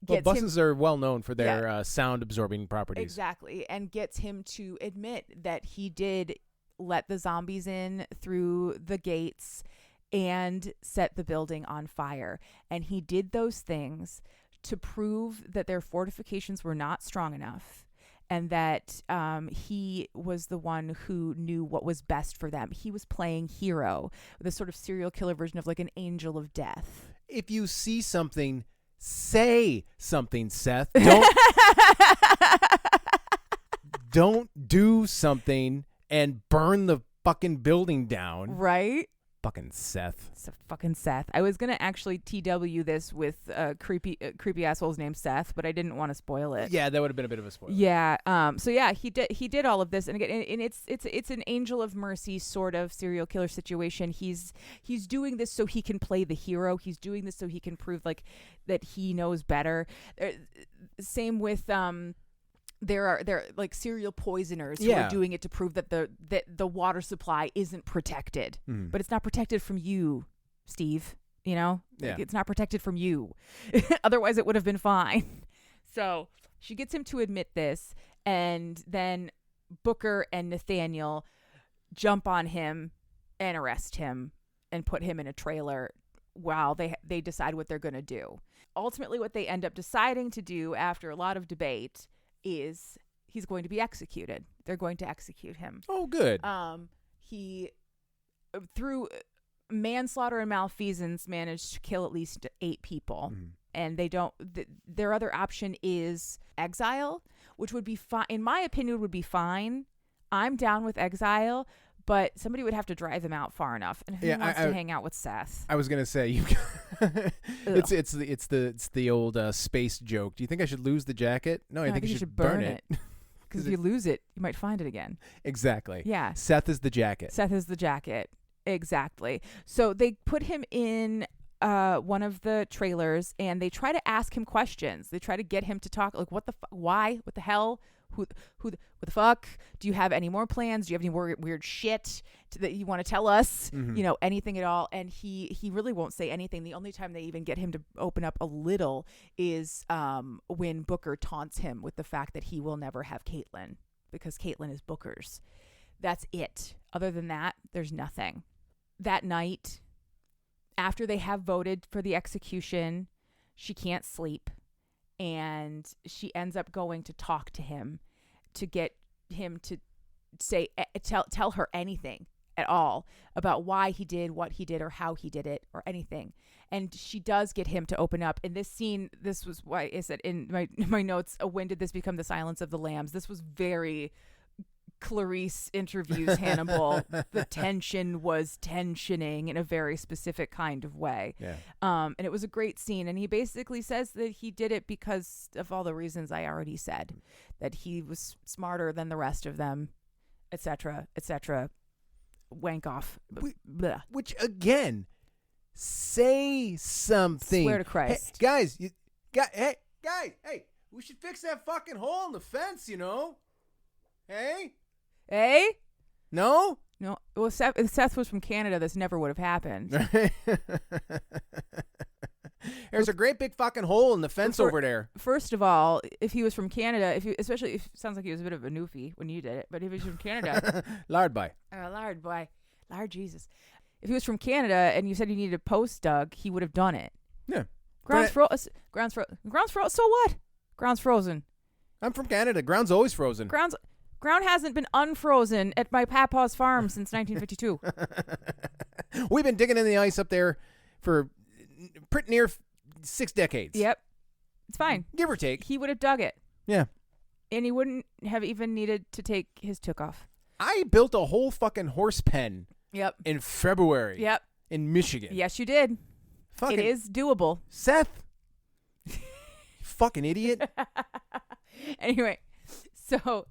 buses are well known for their sound absorbing properties. Exactly, and gets him to admit that he did let the zombies in through the gates and set the building on fire. And he did those things to prove that their fortifications were not strong enough, and that he was the one who knew what was best for them. He was playing hero, the sort of serial killer version of like an angel of death. If you see something, say something, Seth. Don't do something and burn the fucking building down. Right? Fucking Seth. So fucking Seth. I was gonna actually TW this with creepy asshole's named Seth, but I didn't want to spoil it. Yeah, that would have been a bit of a spoiler. Yeah. So yeah, he did all of this, and again, and it's an angel of mercy sort of serial killer situation. He's doing this so he can play the hero. He's doing this so he can prove like that he knows better. Same with there are like serial poisoners who are doing it to prove that the water supply isn't protected, but it's not protected from you, Steve. You know, like, it's not protected from you. Otherwise, it would have been fine. So she gets him to admit this, and then Booker and Nathaniel jump on him and arrest him and put him in a trailer while they decide what they're going to do. Ultimately, what they end up deciding to do after a lot of debate is he's going to be executed. They're going to execute him. Oh, good. He, through manslaughter and malfeasance, managed to kill at least 8 people. And they don't, their other option is exile, which would be fine. In my opinion, would be fine. I'm down with exile, but somebody would have to drive him out far enough. And who wants to hang out with Seth? I was gonna say it's the old space joke. Do you think I should lose the jacket? No, I think you should burn it. Because if you lose it, you might find it again. Exactly. Yeah. Seth is the jacket. Seth is the jacket. Exactly. So they put him in one of the trailers, and they try to ask him questions. They try to get him to talk, like, what the why? What the hell? Who what the fuck? Do you have any more plans? Do you have any more weird shit that you want to tell us? You know, anything at all? And he really won't say anything. The only time they even get him to open up a little is when Booker taunts him with the fact that he will never have Caitlin because Caitlin is Booker's. That's it. Other than that, there's nothing. That night, after they have voted for the execution, she can't sleep. And she ends up going to talk to him to get him to say, tell her anything at all about why he did what he did or how he did it or anything. And she does get him to open up. In this scene, this was why I said in my notes, when did this become the Silence of the Lambs? This was very Clarice interviews Hannibal. The tension was tensioning in a very specific kind of way. Yeah. And it was a great scene. And he basically says that he did it because of all the reasons I already said, that he was smarter than the rest of them, etc., etc. Wank off. Which again, say something. Swear to Christ. Hey, guys, hey, we should fix that fucking hole in the fence, you know? Hey? No? No. Well, if Seth was from Canada, this never would have happened. There's a great big fucking hole in the fence over there. First of all, if he was from Canada, especially if it sounds like he was a bit of a newfie when you did it, but if he was from Canada. Lard boy. Lard boy. Lard Jesus. If he was from Canada and you said you needed a post dug, he would have done it. Yeah. Ground's frozen. So what? Ground's frozen. I'm from Canada. Ground's always frozen. Ground hasn't been unfrozen at my papa's farm since 1952. We've been digging in the ice up there for pretty near 6 decades. Yep. It's fine. Give or take. He would have dug it. Yeah. And he wouldn't have even needed to take his took off. I built a whole fucking horse pen. Yep. In February. Yep. In Michigan. Yes, you did. Fucking it is doable. Seth. Fucking idiot. Anyway, so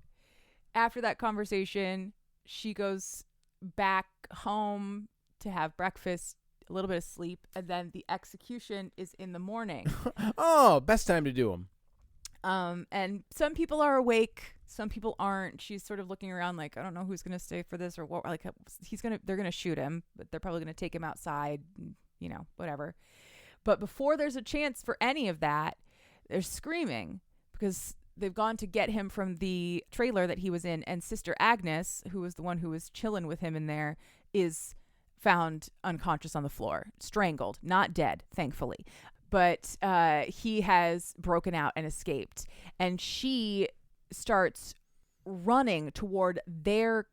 after that conversation, she goes back home to have breakfast, a little bit of sleep, and then the execution is in the morning. Oh, best time to do them. And some people are awake, some people aren't. She's sort of looking around like, I don't know who's going to stay for this or what. Like they're going to shoot him, but they're probably going to take him outside, you know, whatever. But before there's a chance for any of that, they're screaming because they've gone to get him from the trailer that he was in, and Sister Agnes, who was the one who was chilling with him in there, is found unconscious on the floor, strangled, not dead, thankfully. But he has broken out and escaped, and she starts running toward their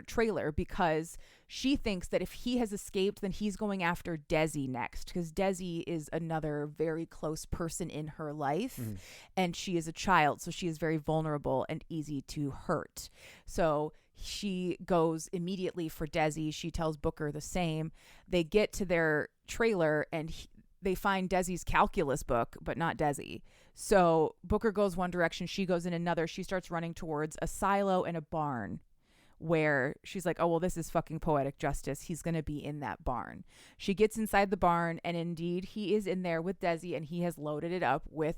trailer because she thinks that if he has escaped, then he's going after Desi next, because Desi is another very close person in her life, and she is a child, so she is very vulnerable and easy to hurt. So She goes immediately for Desi. She tells Booker the same. They get to their trailer and they find Desi's calculus book, but not Desi. So Booker goes one direction. She goes in another. She starts running towards a silo and a barn where she's like, oh, well, this is fucking poetic justice. He's going to be in that barn. She gets inside the barn, and indeed he is in there with Desi, and he has loaded it up with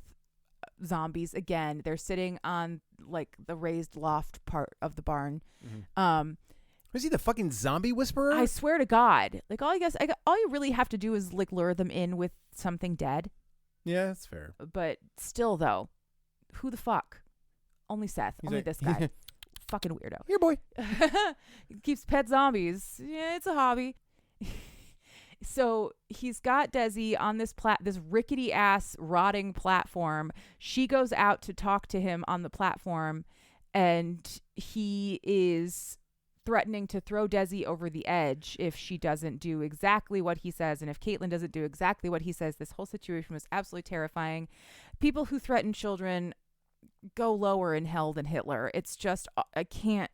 zombies again. They're sitting on like the raised loft part of the barn. Was he the fucking zombie whisperer? I swear to God, like all you really have to do is like lure them in with something dead. Yeah, that's fair. But still, though, who the fuck? Only Seth. He's only like, this guy. Fucking weirdo. Here, boy. Keeps pet zombies. Yeah, it's a hobby. So he's got Desi on this rickety ass rotting platform. She goes out to talk to him on the platform, and he is threatening to throw Desi over the edge if she doesn't do exactly what he says. And if Caitlin doesn't do exactly what he says, this whole situation was absolutely terrifying. People who threaten children go lower in hell than Hitler. It's just, I can't.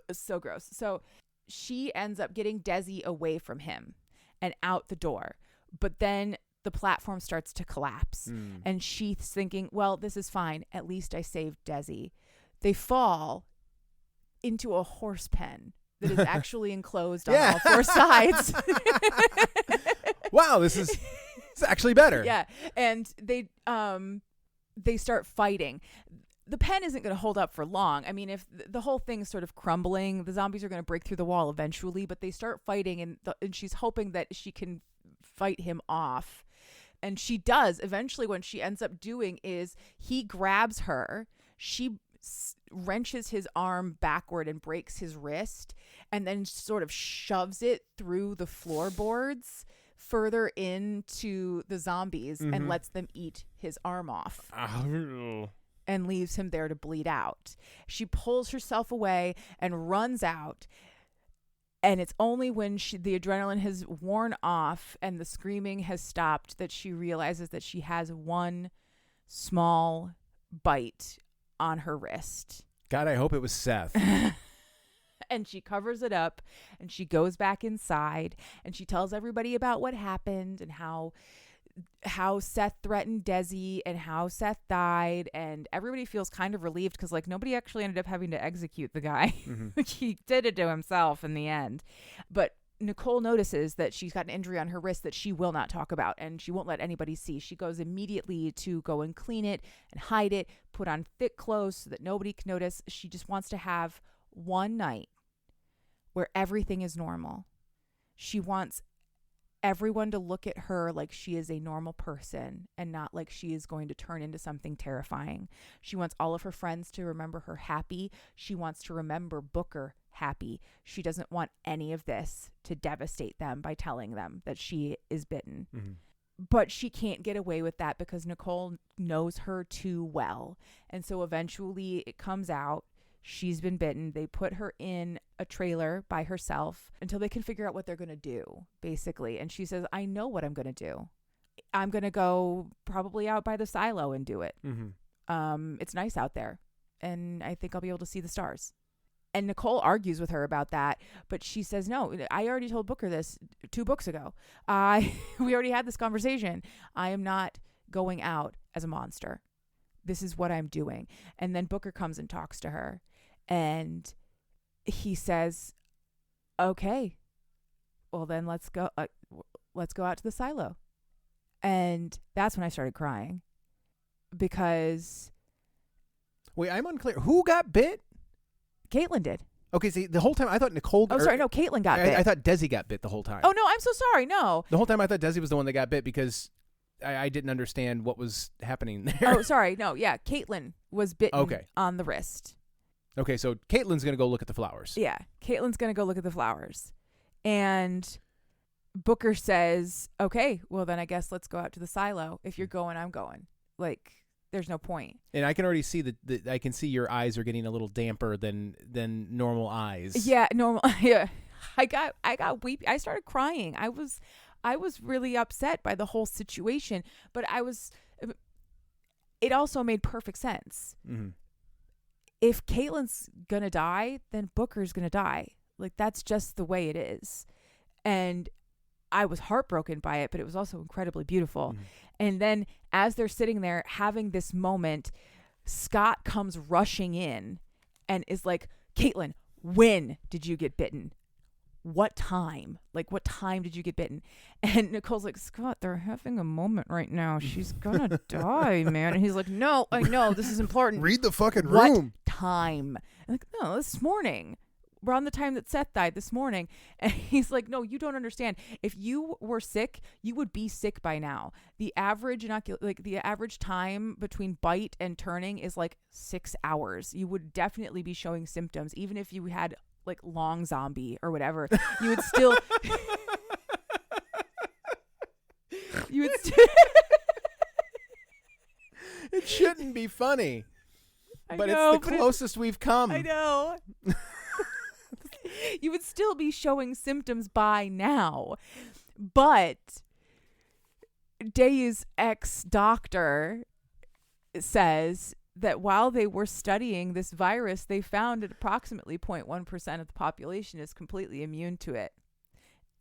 It's so gross. So she ends up getting Desi away from him and out the door. But then the platform starts to collapse. And she's thinking, well, this is fine. At least I saved Desi. They fall into a horse pen that is actually enclosed on all four sides. Wow, it's actually better. Yeah. And they start fighting. The pen isn't going to hold up for long. I mean, if the whole thing's sort of crumbling, the zombies are going to break through the wall eventually, but they start fighting, and she's hoping that she can fight him off. And she does. Eventually, what she ends up doing is he grabs her. She wrenches his arm backward and breaks his wrist, and then sort of shoves it through the floorboards further into the zombies and lets them eat his arm off. And leaves him there to bleed out. She pulls herself away and runs out. And it's only when the adrenaline has worn off and the screaming has stopped that she realizes that she has one small bite on her wrist. God, I hope it was Seth. And she covers it up and she goes back inside and she tells everybody about what happened and how Seth threatened Desi and how Seth died, and everybody feels kind of relieved because like nobody actually ended up having to execute the guy. He did it to himself in the end. But Nicole notices that she's got an injury on her wrist that she will not talk about and she won't let anybody see. She goes immediately to go and clean it and hide it, put on thick clothes so that nobody can notice. She just wants to have one night where everything is normal. She wants everyone to look at her like she is a normal person and not like she is going to turn into something terrifying. She wants all of her friends to remember her happy. She wants to remember Booker happy. She doesn't want any of this to devastate them by telling them that she is bitten. But she can't get away with that because Nicole knows her too well. And so eventually it comes out. She's been bitten. They put her in a trailer by herself until they can figure out what they're going to do, basically. And she says, I know what I'm going to do. I'm going to go probably out by the silo and do it. It's nice out there. And I think I'll be able to see the stars. And Nicole argues with her about that. But she says, no, I already told Booker this 2 books ago. We already had this conversation. I am not going out as a monster. This is what I'm doing. And then Booker comes and talks to her. And he says, okay, well then let's go out to the silo. And that's when I started crying because. Wait, I'm unclear. Who got bit? Caitlin did. Okay, see, the whole time I thought Nicole. Oh, sorry, no, Caitlin got bit. I thought Desi got bit the whole time. Oh no, I'm so sorry. No, the whole time I thought Desi was the one that got bit because I didn't understand what was happening there. Oh, sorry. No, yeah, Caitlin was bitten on the wrist. Okay, so Caitlin's going to go look at the flowers. Yeah, Caitlin's going to go look at the flowers. And Booker says, okay, well then I guess let's go out to the silo. If you're going, I'm going. Like, there's no point. And I can already see that I can see your eyes are getting a little damper than normal eyes. Yeah, normal. Yeah. I got weepy. I started crying. I was really upset by the whole situation, but it also made perfect sense. if Caitlin's gonna die, then Booker's gonna die. Like, that's just the way it is. And I was heartbroken by it, but it was also incredibly beautiful. Mm-hmm. And then as they're sitting there having this moment, Scott comes rushing in and is like, Caitlin, when did you get bitten? What time? Like, what time did you get bitten? And Nicole's like, Scott, they're having a moment right now. She's gonna die, man. And he's like, no, I know. This is important. Read the fucking room. What time? I'm like, no, this morning. We're on the time that Seth died this morning. And he's like, no, you don't understand. If you were sick, you would be sick by now. The average the average time between bite and turning is like 6 hours. You would definitely be showing symptoms, even if you had like long zombie or whatever. You would still It shouldn't be funny. But know, it's the closest we've come. I know. You would still be showing symptoms by now. But Deus' ex-doctor says that while they were studying this virus, they found that approximately 0.1% of the population is completely immune to it.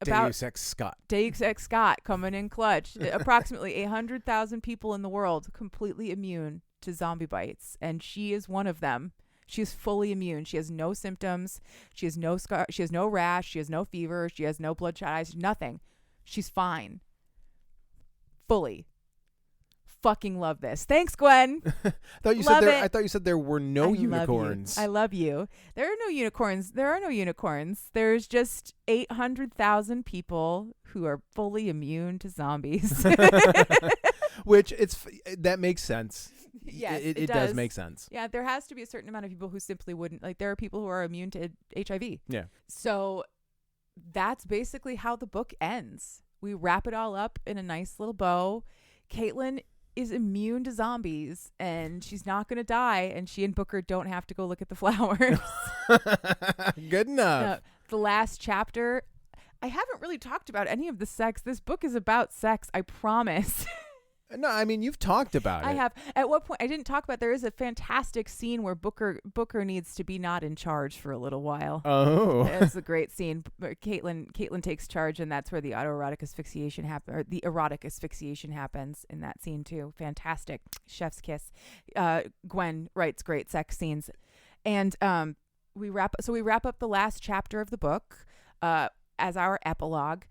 Deus Ex Scott. Deus Ex Scott coming in clutch. Approximately 100,000 people in the world completely immune to zombie bites, and she is one of them. She is fully immune. She has no symptoms. She has no scar. She has no rash. She has no fever. She has no bloodshot eyes. Nothing. She's fine. Fully. Fucking love this. Thanks, Gwen. I thought you said there were no unicorns. I love you. There are no unicorns. There are no unicorns. There's just 800,000 people who are fully immune to zombies. Which that makes sense. Yes, it does make sense. Yeah, there has to be a certain amount of people who simply wouldn't. Like, there are people who are immune to HIV. Yeah. So that's basically how the book ends. We wrap it all up in a nice little bow. Caitlin is immune to zombies, and she's not going to die, and she and Booker don't have to go look at the flowers. Good enough. The last chapter, I haven't really talked about any of the sex. This book is about sex, I promise. No, I mean, you've talked about it. I have. At what point I didn't talk about, there is a fantastic scene where Booker needs to be not in charge for a little while. Oh. It's a great scene. Caitlin takes charge, and that's where the autoerotic asphyxiation or the erotic asphyxiation happens in that scene too. Fantastic. Chef's kiss. Gwen writes great sex scenes. And we wrap up the last chapter of the book as our epilogue.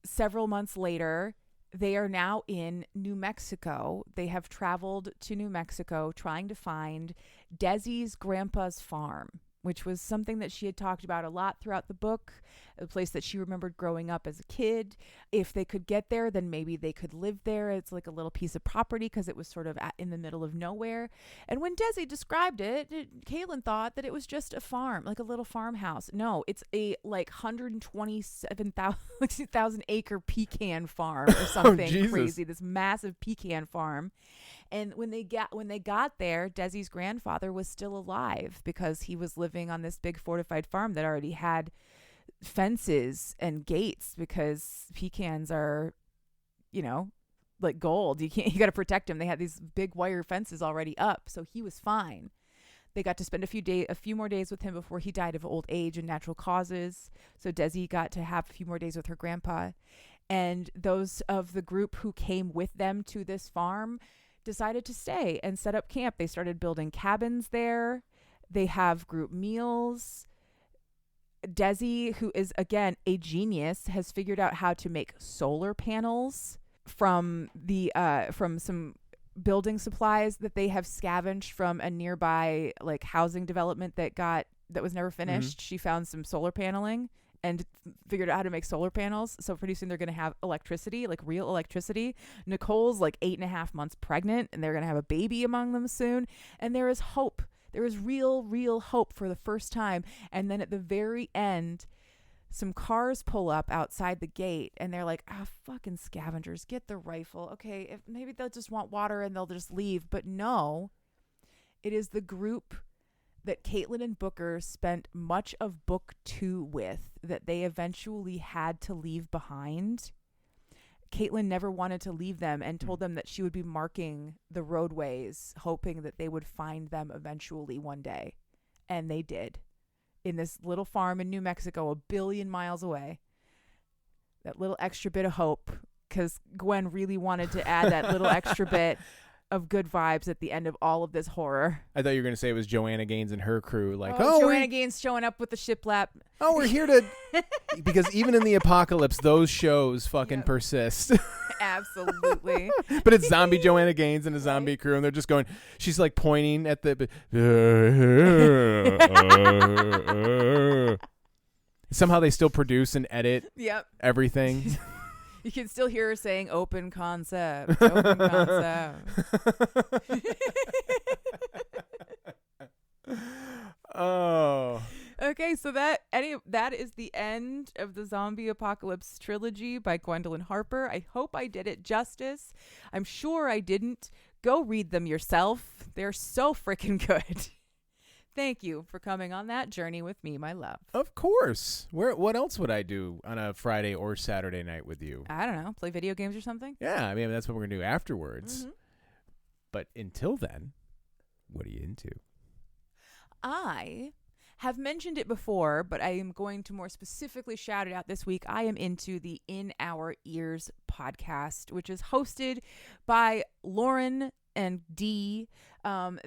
Several months later, they are now in New Mexico. They have traveled to New Mexico trying to find Desi's grandpa's farm, which was something that she had talked about a lot throughout the book, a place that she remembered growing up as a kid. If they could get there, then maybe they could live there. It's like a little piece of property because it was sort of in the middle of nowhere. And when Desi described it, Caitlin thought that it was just a farm, like a little farmhouse. No, it's a like 127,000 acre pecan farm or something crazy, this massive pecan farm. And when they got there, Desi's grandfather was still alive because he was living on this big fortified farm that already had fences and gates, because pecans are, like gold. You got to protect them. They had these big wire fences already up, so he was fine. They got to spend a few more days with him before he died of old age and natural causes. So Desi got to have a few more days with her grandpa. And those of the group who came with them to this farm decided to stay and set up camp. They started building cabins there. They have group meals. Desi, who is, again, a genius, has figured out how to make solar panels from some building supplies that they have scavenged from a nearby like housing development that was never finished. Mm-hmm. She found some solar paneling and figured out how to make solar panels. So pretty soon they're going to have electricity, like real electricity. Nicole's like 8.5 months pregnant, and they're going to have a baby among them soon. And there is hope. There is real hope for the first time. And then at the very end, some cars pull up outside the gate, and they're like, fucking scavengers, get the rifle. Okay, if maybe they'll just want water and they'll just leave. But no, it is the group that Caitlin and Booker spent much of book 2 with that they eventually had to leave behind. Caitlin never wanted to leave them and told them that she would be marking the roadways, hoping that they would find them eventually one day. And they did. In this little farm in New Mexico, 1 billion miles away. That little extra bit of hope, because Gwen really wanted to add that little extra bit of good vibes at the end of all of this horror. I thought you were going to say it was Joanna Gaines and her crew. Like, Joanna Gaines showing up with the shiplap. Oh, we're here to... Because even in the apocalypse, those shows fucking persist. Absolutely. But it's zombie Joanna Gaines and a zombie crew, and they're just going... She's like pointing at the... Somehow they still produce and edit everything. You can still hear her saying open concept, open concept. Oh. Okay, so that is the end of the Zombie Apocalypse trilogy by Gwendolyn Harper. I hope I did it justice. I'm sure I didn't. Go read them yourself. They're so freaking good. Thank you for coming on that journey with me, my love. Of course. What else would I do on a Friday or Saturday night with you? I don't know. Play video games or something? Yeah, I mean, that's what we're going to do afterwards. Mm-hmm. But until then, what are you into? I have mentioned it before, but I am going to more specifically shout it out this week. I am into the In Our Ears podcast, which is hosted by Lauren and Dee.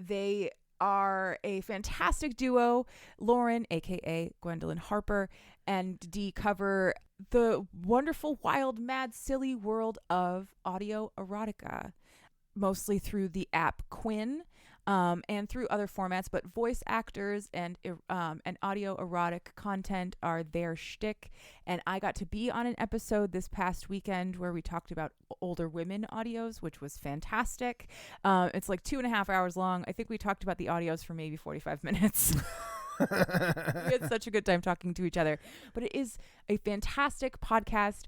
They are a fantastic duo. Lauren, aka Gwendolyn Harper, and Dee cover the wonderful, wild, mad, silly world of audio erotica, mostly through the app Quinn, and through other formats, but voice actors and audio erotic content are their shtick. And I got to be on an episode this past weekend where we talked about older women audios, which was fantastic. It's like 2.5 hours long. I think we talked about the audios for maybe 45 minutes. We had such a good time talking to each other, but it is a fantastic podcast.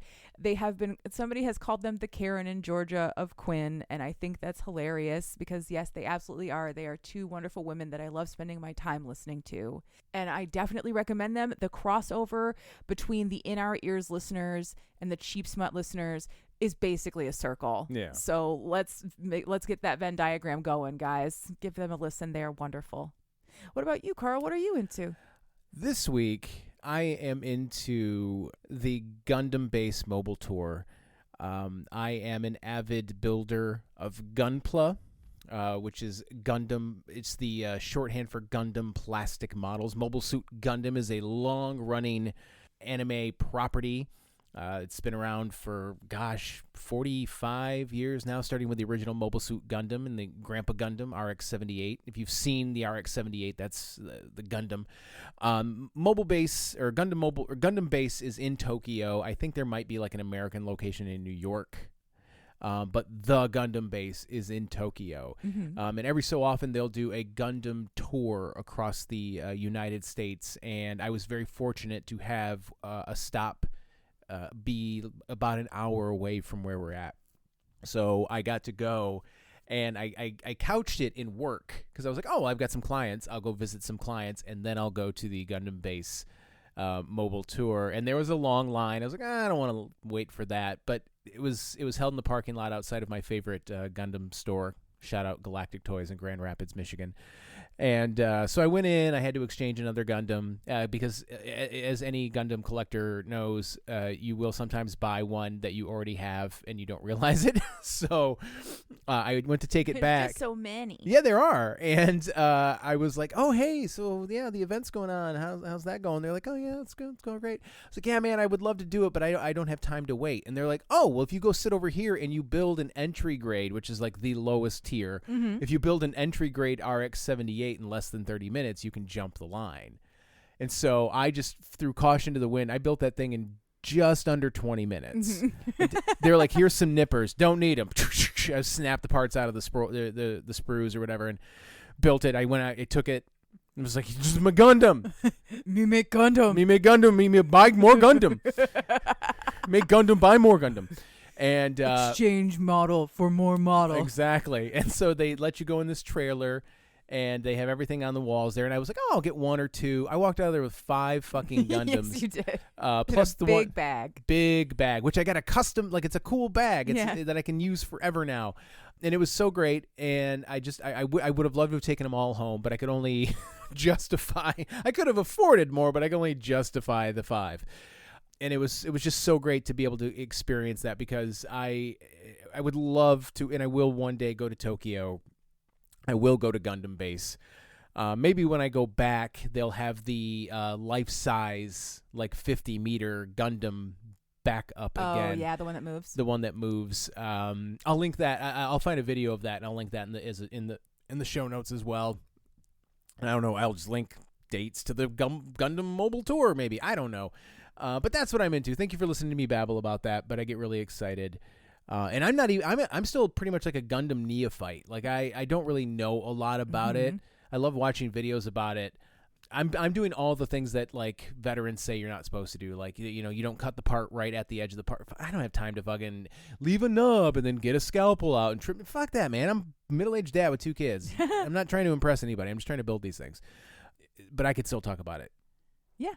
Somebody has called them the Karen and Georgia of Quinn, and I think that's hilarious because yes, they absolutely are. They are two wonderful women that I love spending my time listening to, and I definitely recommend them. The crossover between the In Our Ears listeners and the Cheap Smut listeners is basically a circle. Yeah. So let's get that Venn diagram going, guys. Give them a listen. They're wonderful. What about you, Carl? What are you into? This week, I am into the Gundam Base mobile tour. I am an avid builder of Gunpla, which is Gundam. It's the shorthand for Gundam plastic models. Mobile Suit Gundam is a long-running anime property. It's been around for, 45 years now, starting with the original Mobile Suit Gundam and the Grandpa Gundam RX-78. If you've seen the RX-78, that's the Gundam. Mobile Base or Gundam Base is in Tokyo. I think there might be like an American location in New York. But the Gundam Base is in Tokyo. Mm-hmm. And every so often they'll do a Gundam tour across the United States. And I was very fortunate to have a stop be about an hour away from where we're at. So I got to go, and I couched it in work because I was like, oh, I've got some clients. I'll go visit some clients, and then I'll go to the Gundam Base mobile tour. And there was a long line. I was like, I don't want to wait for that. But it was held in the parking lot outside of my favorite Gundam store. Shout out Galactic Toys in Grand Rapids, Michigan. And so I went in. I had to exchange another Gundam because, as any Gundam collector knows, you will sometimes buy one that you already have and you don't realize it. So I went to take it back. There's just so many. Yeah, there are. And I was like, oh, hey, so yeah, the event's going on. How's that going? They're like, oh, yeah, it's good. It's going great. I was like, yeah, man, I would love to do it, but I don't have time to wait. And they're like, oh, well, if you go sit over here and you build an entry grade, which is like the lowest tier, if you build an entry grade RX-78 in less than 30 minutes, you can jump the line. And so I just threw caution to the wind. I built that thing in just under 20 minutes. They're like, here's some nippers. Don't need them. I snapped the parts out of the sprues or whatever and built it. I went out, I took it. It was like, this is my Gundam. Me make Gundam. Me make Gundam. Me buy more Gundam. Make Gundam, buy more Gundam. And exchange model for more model. Exactly. And so they let you go in this trailer, and they have everything on the walls there. And I was like, oh, I'll get 1 or 2. I walked out of there with 5 fucking Gundams. Yes, you did. Plus the big bag. Big bag, which I got a custom, like it's a cool bag that I can use forever now. And it was so great. And I would have loved to have taken them all home, but I could only justify, I could have afforded more, but I could only justify the 5. And it was just so great to be able to experience that, because I would love to, and I will one day go to Tokyo. I will go to Gundam Base. Maybe when I go back, they'll have the life-size, like 50-meter Gundam back up again. Oh, yeah, the one that moves. The one that moves. I'll link that. I'll find a video of that, and I'll link that in the show notes as well. And I don't know. I'll just link dates to the Gundam Mobile Tour, maybe. I don't know. But that's what I'm into. Thank you for listening to me babble about that. But I get really excited. And I'm not even. I'm still pretty much like a Gundam neophyte. Like I don't really know a lot about it. I love watching videos about it. I'm doing all the things that like veterans say you're not supposed to do. Like you don't cut the part right at the edge of the part. I don't have time to fucking leave a nub and then get a scalpel out and trim. Fuck that, man. I'm a middle-aged dad with 2 kids. I'm not trying to impress anybody. I'm just trying to build these things. But I could still talk about it. Yeah.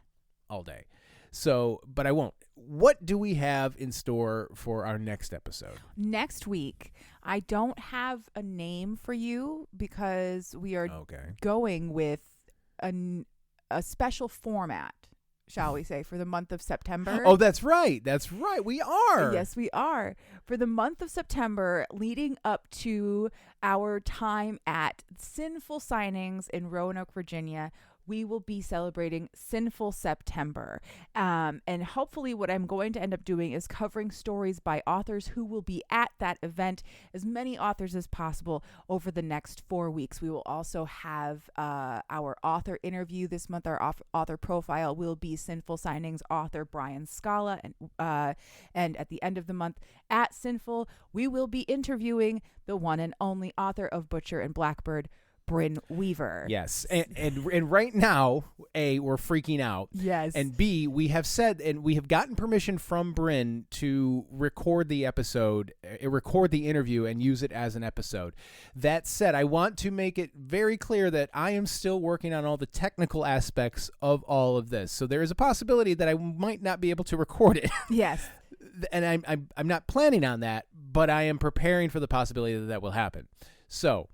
All day. So, but I won't. What do we have in store for our next episode? Next week, I don't have a name for you because we are going with a special format, shall we say, for the month of September. Oh, that's right. That's right. We are. Yes, we are. For the month of September, leading up to our time at Sinful Signings in Roanoke, Virginia, we will be celebrating Sinful September. And hopefully what I'm going to end up doing is covering stories by authors who will be at that event, as many authors as possible over the next 4 weeks. We will also have our author interview this month. Our author profile will be Sinful Signings author Brian Scala. And at the end of the month at Sinful, we will be interviewing the one and only author of Butcher and Blackbird, Bryn Weaver. Yes. And right now, A, we're freaking out. Yes. And B, we have said, and we have gotten permission from Bryn to record the episode, record the interview and use it as an episode. That said, I want to make it very clear that I am still working on all the technical aspects of all of this. So there is a possibility that I might not be able to record it. Yes. And I'm not planning on that, but I am preparing for the possibility that will happen. So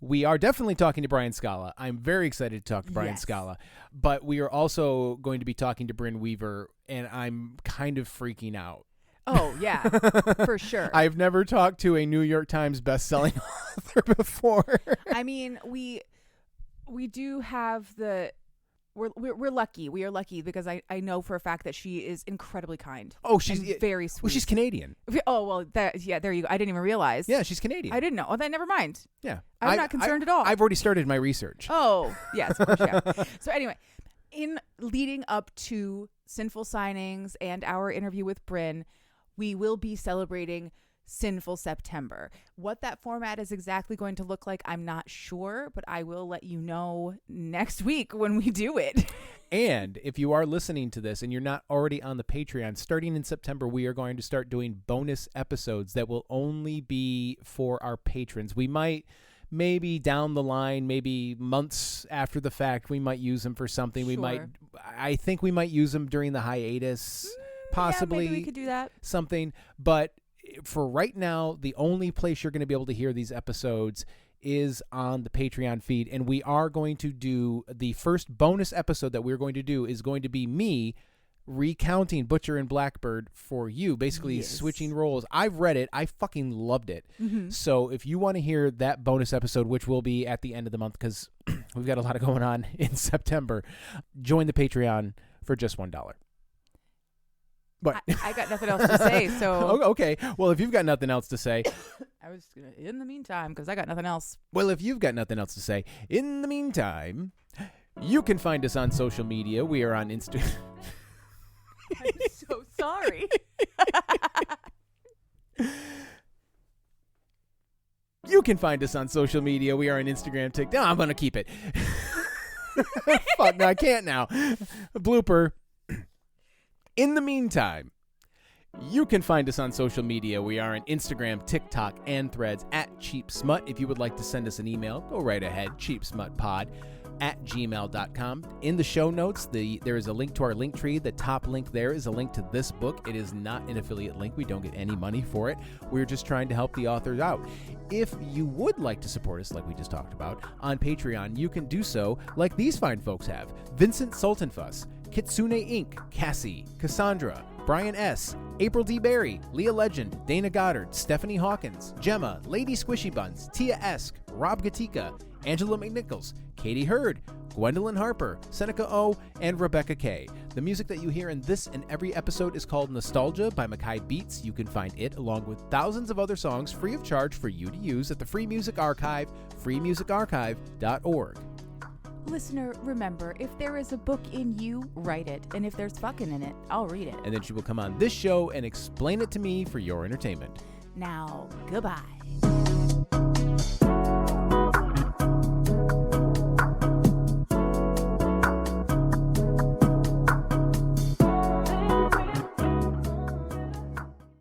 we are definitely talking to Brian Scala. I'm very excited to talk to Brian Scala. But we are also going to be talking to Bryn Weaver, and I'm kind of freaking out. Oh, yeah, for sure. I've never talked to a New York Times bestselling author before. I mean, we do have the... We're lucky. We are lucky because I know for a fact that she is incredibly kind. Oh, she's very sweet. Well, she's Canadian. Oh, well, there you go. I didn't even realize. Yeah, she's Canadian. I didn't know. Oh, then never mind. Yeah. I'm not concerned at all. I've already started my research. Oh, yes, of course, yeah. So anyway, in leading up to Sinful Signings and our interview with Bryn, we will be celebrating Sinful September. What that format is exactly going to look like, I'm not sure, but I will let you know next week when we do it. And if you are listening to this and you're not already on the Patreon, starting in September, we are going to start doing bonus episodes that will only be for our patrons. We might, maybe down the line, maybe months after the fact, we might use them for something. Sure. I think we might use them during the hiatus, possibly. Yeah, maybe we could do that. Something, but for right now, the only place you're going to be able to hear these episodes is on the Patreon feed. And we are going to do the first bonus episode that we're going to do is going to be me recounting Butcher and Blackbird for you, basically switching roles. I've read it. I fucking loved it. Mm-hmm. So if you want to hear that bonus episode, which will be at the end of the month because we've got a lot going on in September, join the Patreon for just $1. But I got nothing else to say, so... Okay. Well, if you've got nothing else to say... I was gonna, in the meantime, because I got nothing else. Well, if you've got nothing else to say, in the meantime, you can find us on social media. We are on Instagram. I'm so sorry. You can find us on social media. We are on Instagram, TikTok. No, I'm going to keep it. Fuck, no, I can't now. Blooper. In the meantime, You can find us on social media. We are on Instagram, TikTok, and Threads at Cheap Smut. If you would like to send us an email, go right ahead, cheapsmutpod@gmail.com. In the show notes, there is a link to our link tree. The top link there is a link to this book. It is not an affiliate link. We don't get any money for it. We're just trying to help the authors out. If you would like to support us, like we just talked about, on Patreon, you can do so like these fine folks have. Vincent Sultanfuss, Kitsune Inc., Cassie, Cassandra, Brian S., April D. Berry, Leah Legend, Dana Goddard, Stephanie Hawkins, Gemma, Lady Squishy Buns, Tia Esk, Rob Gatika, Angela McNichols, Katie Hurd, Gwendolyn Harper, Seneca O, and Rebecca K. The music that you hear in this and every episode is called Nostalgia by Mackay Beats. You can find it along with thousands of other songs free of charge for you to use at the Free Music Archive, freemusicarchive.org. Listener, remember, if there is a book in you, write it. And if there's fucking in it, I'll read it. And then she will come on this show and explain it to me for your entertainment. Now, goodbye.